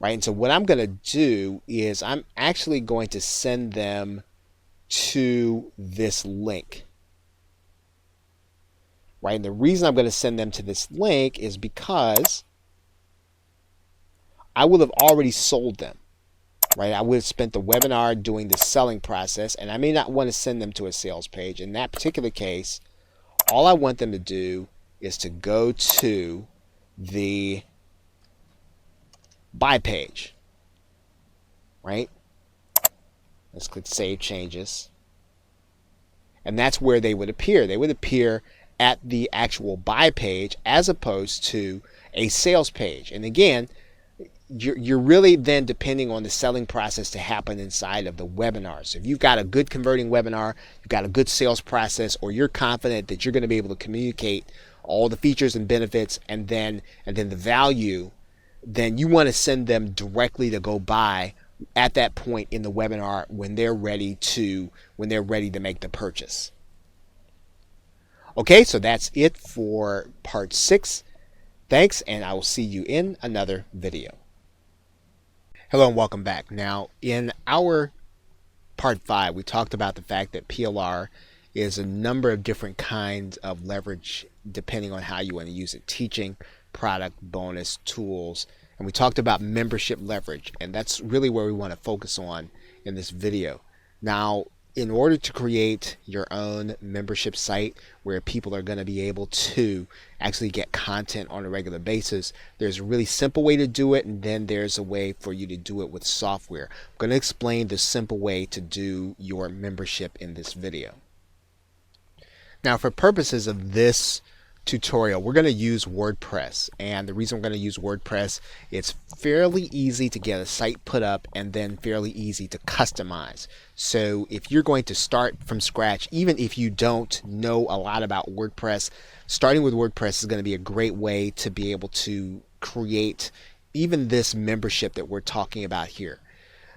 S1: Right? And so what I'm going to do is I'm actually going to send them to this link. Right? And the reason I'm going to send them to this link is because I will have already sold them, right? I would have spent the webinar doing the selling process, and I may not want to send them to a sales page. In that particular case, all I want them to do is to go to the buy page, right? Let's click Save Changes. And that's where they would appear. They would appear at the actual buy page as opposed to a sales page. And again, you're really then depending on the selling process to happen inside of the webinar. So if you've got a good converting webinar, you've got a good sales process, or you're confident that you're going to be able to communicate all the features and benefits and then the value, then you want to send them directly to go buy at that point in the webinar when they're ready to make the purchase. Okay, so that's it for part 6. Thanks, and I will see you in another video. Hello and welcome back. Now, in our part 5, we talked about the fact that PLR is a number of different kinds of leverage depending on how you want to use it: teaching, product, bonus, tools. And we talked about membership leverage, and that's really where we want to focus on in this video. Now, in order to create your own membership site where people are going to be able to actually get content on a regular basis, there's a really simple way to do it, and then there's a way for you to do it with software. I'm going to explain the simple way to do your membership in this video. Now, for purposes of this tutorial, we're going to use WordPress, and the reason we're going to use WordPress, it's fairly easy to get a site put up and then fairly easy to customize. So if you're going to start from scratch, even if you don't know a lot about WordPress, starting with WordPress is going to be a great way to be able to create even this membership that we're talking about here.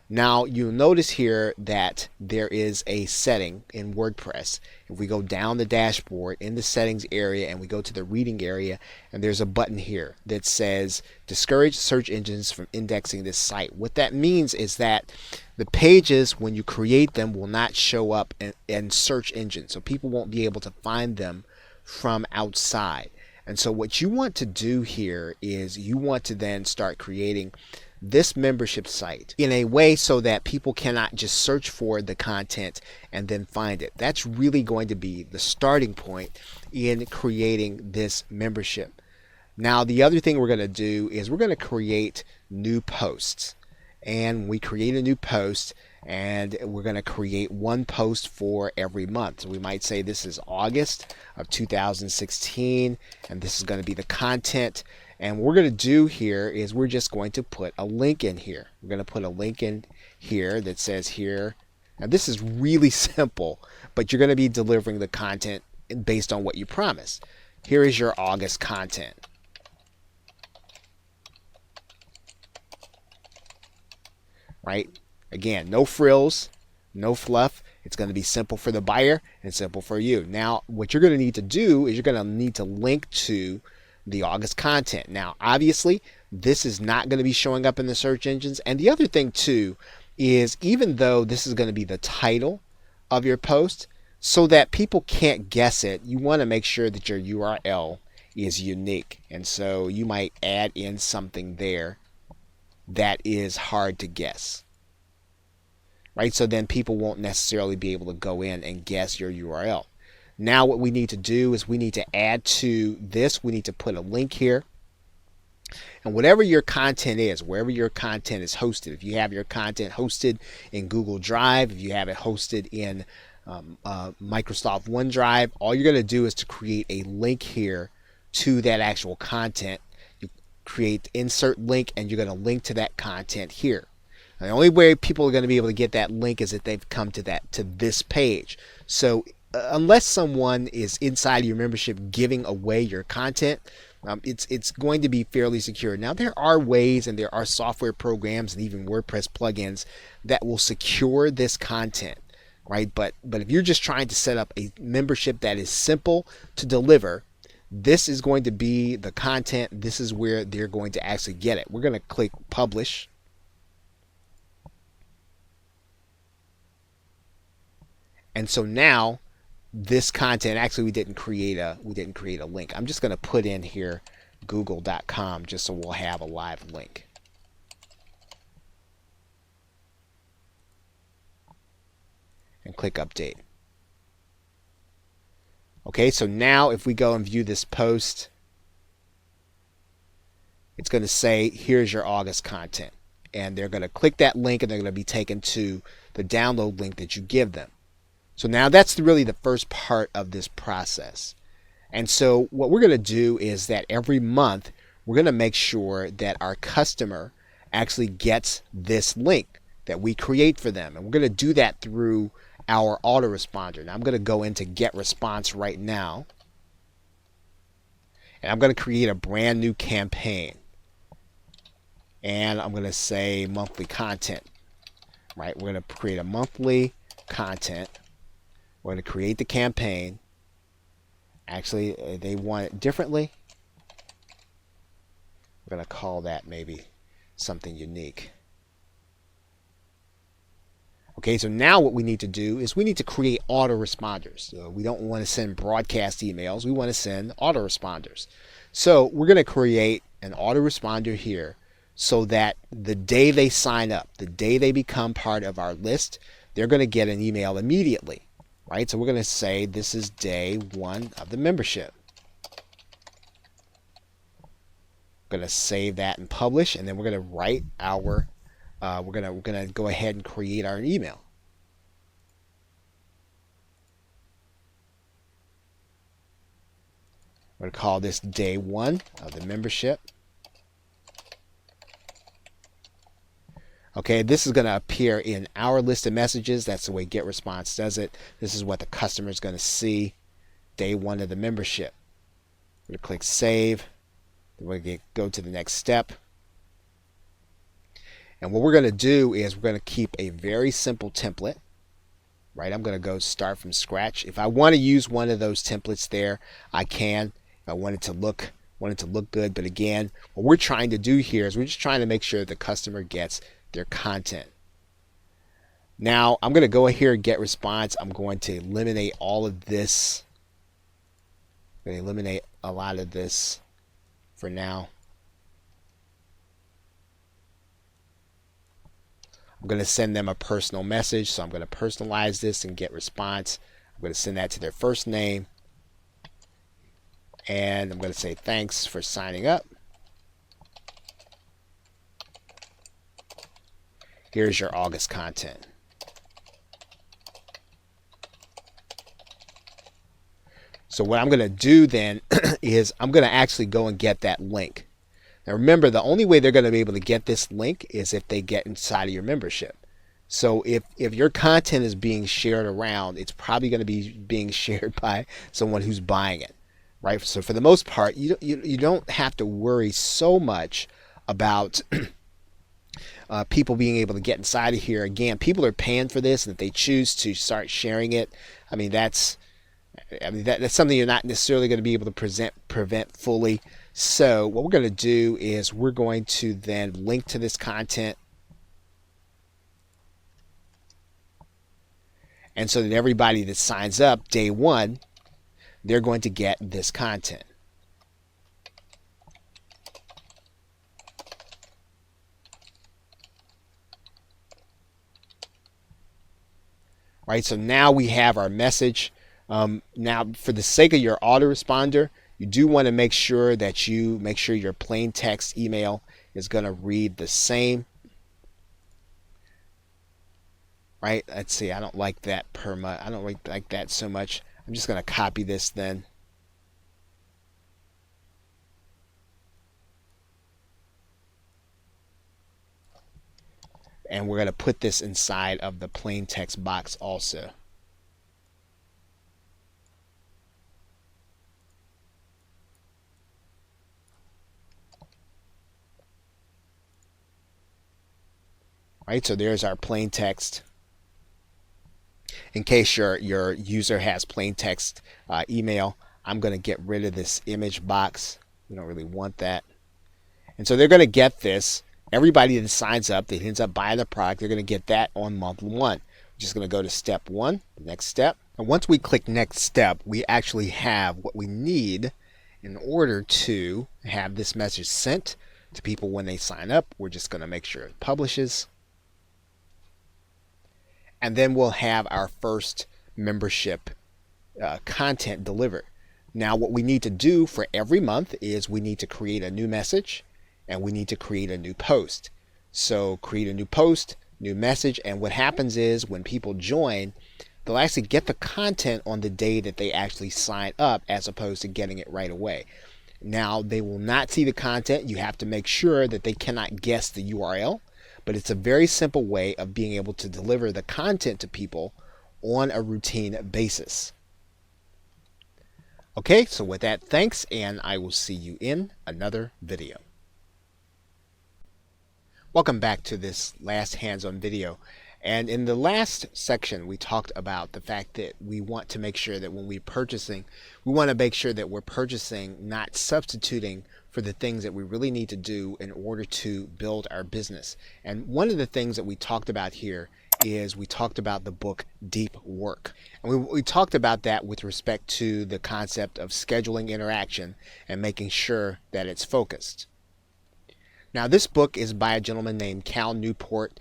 S1: Now you'll notice here that there is a setting in WordPress. If we go down the dashboard in the settings area and we go to the reading area, and there's a button here that says discourage search engines from indexing this site. What that means is that the pages, when you create them, will not show up in search engines, so people won't be able to find them from outside. And so what you want to do here is you want to then start creating this membership site in a way so that people cannot just search for the content and then find it. That's really going to be the starting point in creating this membership. Now, the other thing we're going to do is we're going to create new posts. And we create a new post, and we're going to create one post for every month. So we might say this is August of 2016, and this is going to be the content. And what we're going to do here is we're just going to put a link in here. We're going to put a link in here that says here. Now this is really simple, but you're going to be delivering the content based on what you promise. Here is your August content. Right? Again, no frills, no fluff. It's going to be simple for the buyer and simple for you. Now, what you're going to need to do is you're going to need to link to the August content. Now, obviously, this is not going to be showing up in the search engines. And the other thing, too, is even though this is going to be the title of your post, so that people can't guess it, you want to make sure that your URL is unique. And so you might add in something there that is hard to guess, right? So then people won't necessarily be able to go in and guess your URL. Now what we need to do is we need to add to this, we need to put a link here. And whatever your content is, wherever your content is hosted, if you have your content hosted in Google Drive, if you have it hosted in Microsoft OneDrive, all you're going to do is to create a link here to that actual content. Create insert link, and you're going to link to that content here. Now, the only way people are going to be able to get that link is if they've come to this page. So unless someone is inside of your membership giving away your content, it's going to be fairly secure. Now there are ways, and there are software programs and even WordPress plugins that will secure this content, right? But if you're just trying to set up a membership that is simple to deliver, this is going to be the content. This is where they're going to actually get it. We're going to click publish. And so now this content, actually we didn't create a link. I'm just going to put in here google.com just so we'll have a live link. And click update. Okay, so now if we go and view this post, it's going to say, here's your August content. And they're going to click that link, and they're going to be taken to the download link that you give them. So now that's really the first part of this process. And so what we're going to do is that every month, we're going to make sure that our customer actually gets this link that we create for them. And we're going to do that through our autoresponder. Now I'm going to go into get response right now, and I'm going to create a brand new campaign, and I'm going to say monthly content, right? We're going to create a monthly content. We're going to create the campaign. Actually, they want it differently. We're going to call that maybe something unique. Okay, so now what we need to do is we need to create autoresponders. So we don't want to send broadcast emails. We want to send autoresponders. So we're going to create an autoresponder here so that the day they sign up, the day they become part of our list, they're going to get an email immediately, right? So we're going to say this is day 1 of the membership. We're going to save that and publish, and then we're going to write our we're gonna go ahead and create our email. We're gonna call this day 1 of the membership. Okay, this is gonna appear in our list of messages. That's the way GetResponse does it. This is what the customer is gonna see. Day 1 of the membership. We're gonna click save. Then we're gonna go to the next step. And what we're going to do is we're going to keep a very simple template, right? I'm going to go start from scratch. If I want to use one of those templates there, I can. If I want it to look good, but again, what we're trying to do here is we're just trying to make sure the customer gets their content. Now I'm going to go here and get response. I'm going to eliminate all of this. I'm going to eliminate a lot of this for now. I'm going to send them a personal message, so I'm going to personalize this and get response. I'm going to send that to their first name, and I'm going to say thanks for signing up. Here's your August content. So what I'm going to do then is I'm going to actually go and get that link. Now remember, the only way they're going to be able to get this link is if they get inside of your membership. So if your content is being shared around, it's probably going to be being shared by someone who's buying it, right? So for the most part, you don't have to worry so much about people being able to get inside of here. Again, people are paying for this, and if they choose to start sharing it, that's something you're not necessarily going to be able to prevent fully. So what we're going to do is we're going to then link to this content, and so that everybody that signs up day one, they're going to get this content. Right, so now we have our message. Now, for the sake of your autoresponder, you do want to make sure that your plain text email is going to read the same. Right? Let's see. I don't like that I don't like that so much. I'm just going to copy this then. And we're going to put this inside of the plain text box also. Right, so there's our plain text. In case your user has plain text email, I'm going to get rid of this image box. We don't really want that. And so they're going to get this. Everybody that signs up, that ends up buying the product, they're going to get that on month one. We're just going to go to step one, the next step. And once we click next step, we actually have what we need in order to have this message sent to people when they sign up. We're just going to make sure it publishes. And then we'll have our first membership content delivered. Now what we need to do for every month is we need to create a new message, and we need to create a new post. So create a new post, new message, and what happens is when people join, they'll actually get the content on the day that they actually sign up, as opposed to getting it right away. Now they will not see the content. You have to make sure that they cannot guess the URL. But it's a very simple way of being able to deliver the content to people on a routine basis. Okay, so with that, thanks, and I will see you in another video. Welcome back to this last hands-on video. And in the last section, we talked about the fact that we want to make sure that when we're purchasing, we want to make sure that we're purchasing, not substituting for the things that we really need to do in order to build our business. And one of the things that we talked about here is we talked about the book Deep Work. And we talked about that with respect to the concept of scheduling interaction and making sure that it's focused. Now, this book is by a gentleman named Cal Newport,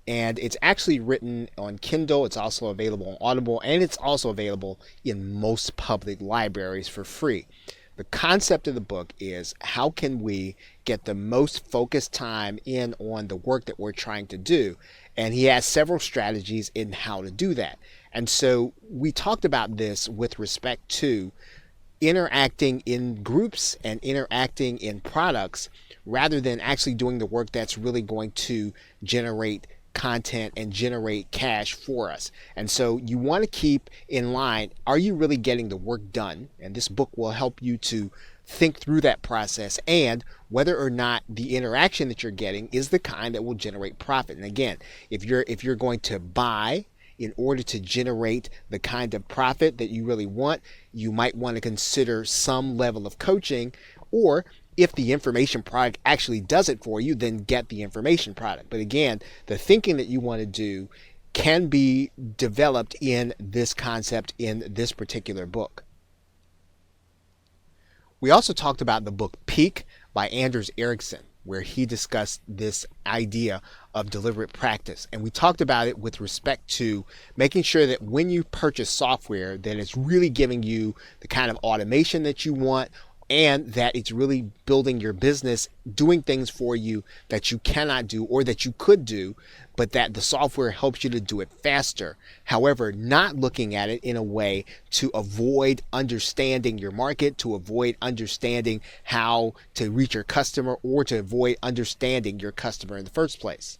S1: and it's actually written on Kindle. It's also available on Audible, and it's also available in most public libraries for free. The concept of the book is how can we get the most focused time in on the work that we're trying to do, and he has several strategies in how to do that. And so we talked about this with respect to interacting in groups and interacting in products rather than actually doing the work that's really going to generate content and generate cash for us. And so you want to keep in line, are you really getting the work done? And this book will help you to think through that process and whether or not the interaction that you're getting is the kind that will generate profit. And again, if you're going to buy in order to generate the kind of profit that you really want, you might want to consider some level of coaching, or if the information product actually does it for you, then get the information product. But again, the thinking that you want to do can be developed in this concept in this particular book. We also talked about the book Peak by Anders Ericsson, where he discussed this idea of deliberate practice. And we talked about it with respect to making sure that when you purchase software, that it's really giving you the kind of automation that you want, and that it's really building your business, doing things for you that you cannot do or that you could do, but that the software helps you to do it faster. However, not looking at it in a way to avoid understanding your market, to avoid understanding how to reach your customer, or to avoid understanding your customer in the first place.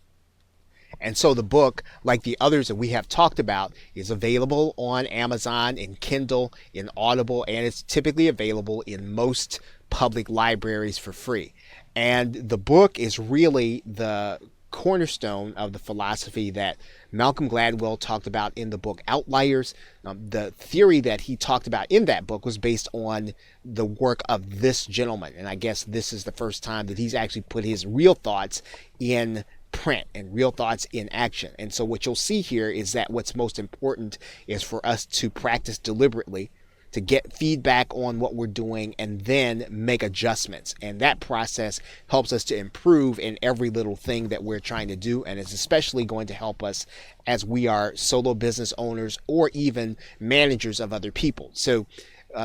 S1: And so the book, like the others that we have talked about, is available on Amazon, in Kindle, in Audible, and it's typically available in most public libraries for free. And the book is really the cornerstone of the philosophy that Malcolm Gladwell talked about in the book Outliers. The theory that he talked about in that book was based on the work of this gentleman. And I guess this is the first time that he's actually put his real thoughts in print and real thoughts in action. And so what you'll see here is that what's most important is for us to practice deliberately, to get feedback on what we're doing, and then make adjustments. And that process helps us to improve in every little thing that we're trying to do. And it's especially going to help us as we are solo business owners or even managers of other people. So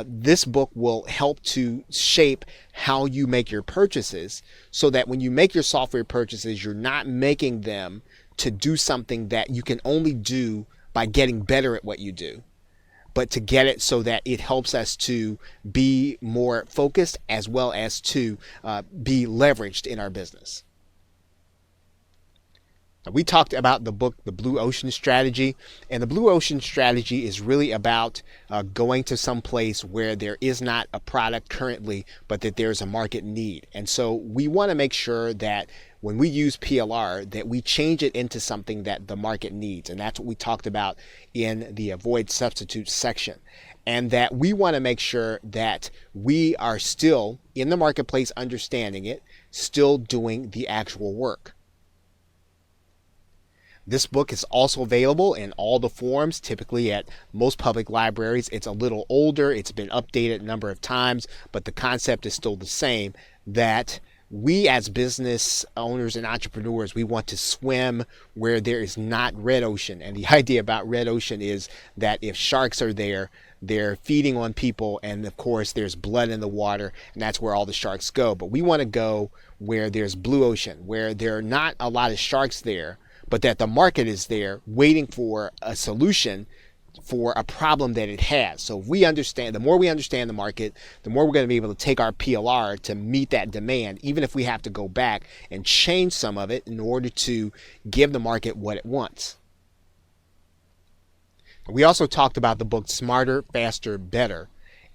S1: this book will help to shape how you make your purchases, so that when you make your software purchases, you're not making them to do something that you can only do by getting better at what you do, but to get it so that it helps us to be more focused as well as to be leveraged in our business. We talked about the book, The Blue Ocean Strategy, and the Blue Ocean Strategy is really about going to some place where there is not a product currently, but that there's a market need. And so we want to make sure that when we use PLR, that we change it into something that the market needs. And that's what we talked about in the Avoid Substitutes section. And that we want to make sure that we are still in the marketplace understanding it, still doing the actual work. This book is also available in all the forms, typically at most public libraries. It's a little older. It's been updated a number of times, but the concept is still the same, that we as business owners and entrepreneurs, we want to swim where there is not red ocean. And the idea about red ocean is that if sharks are there, they're feeding on people, and of course there's blood in the water, and that's where all the sharks go. But we want to go where there's blue ocean, where there are not a lot of sharks there, but that the market is there waiting for a solution for a problem that it has. So if we understand, the more we understand the market, the more we're going to be able to take our PLR to meet that demand, even if we have to go back and change some of it in order to give the market what it wants. We also talked about the book Smarter, Faster, Better,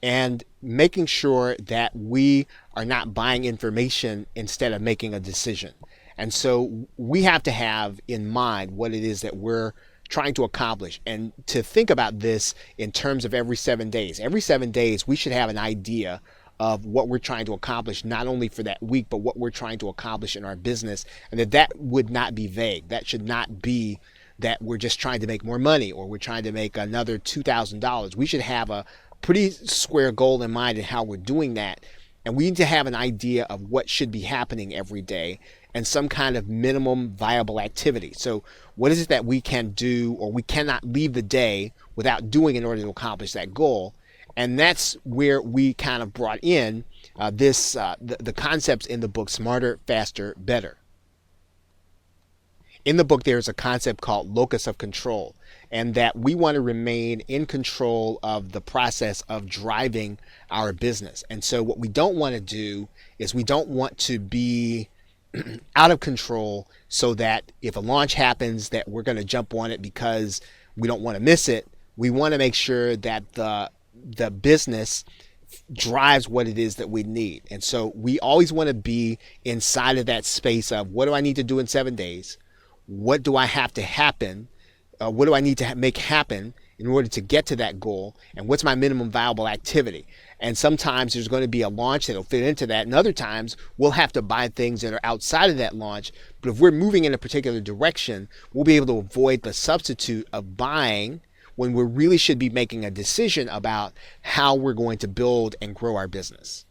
S1: and making sure that we are not buying information instead of making a decision. And so we have to have in mind what it is that we're trying to accomplish, and to think about this in terms of every 7 days. Every 7 days, we should have an idea of what we're trying to accomplish, not only for that week, but what we're trying to accomplish in our business. And that would not be vague. That should not be that we're just trying to make more money, or we're trying to make another $2,000. We should have a pretty square goal in mind in how we're doing that. And we need to have an idea of what should be happening every day, and some kind of minimum viable activity. So what is it that we can do or we cannot leave the day without doing in order to accomplish that goal? And that's where we kind of brought in the concepts in the book Smarter, Faster, Better. In the book, there's a concept called locus of control, and that we want to remain in control of the process of driving our business. And so what we don't want to do is we don't want to be out of control, so that if a launch happens that we're going to jump on it because we don't want to miss it. We want to make sure that the business drives what it is that we need. And so we always want to be inside of that space of, what do I need to do in 7 days? What do I have to happen? What do I need to make happen in order to get to that goal? And what's my minimum viable activity? And sometimes there's going to be a launch that'll fit into that. And other times we'll have to buy things that are outside of that launch. But if we're moving in a particular direction, we'll be able to avoid the substitute of buying when we really should be making a decision about how we're going to build and grow our business.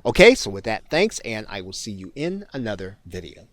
S1: Okay, so with that, thanks, and I will see you in another video.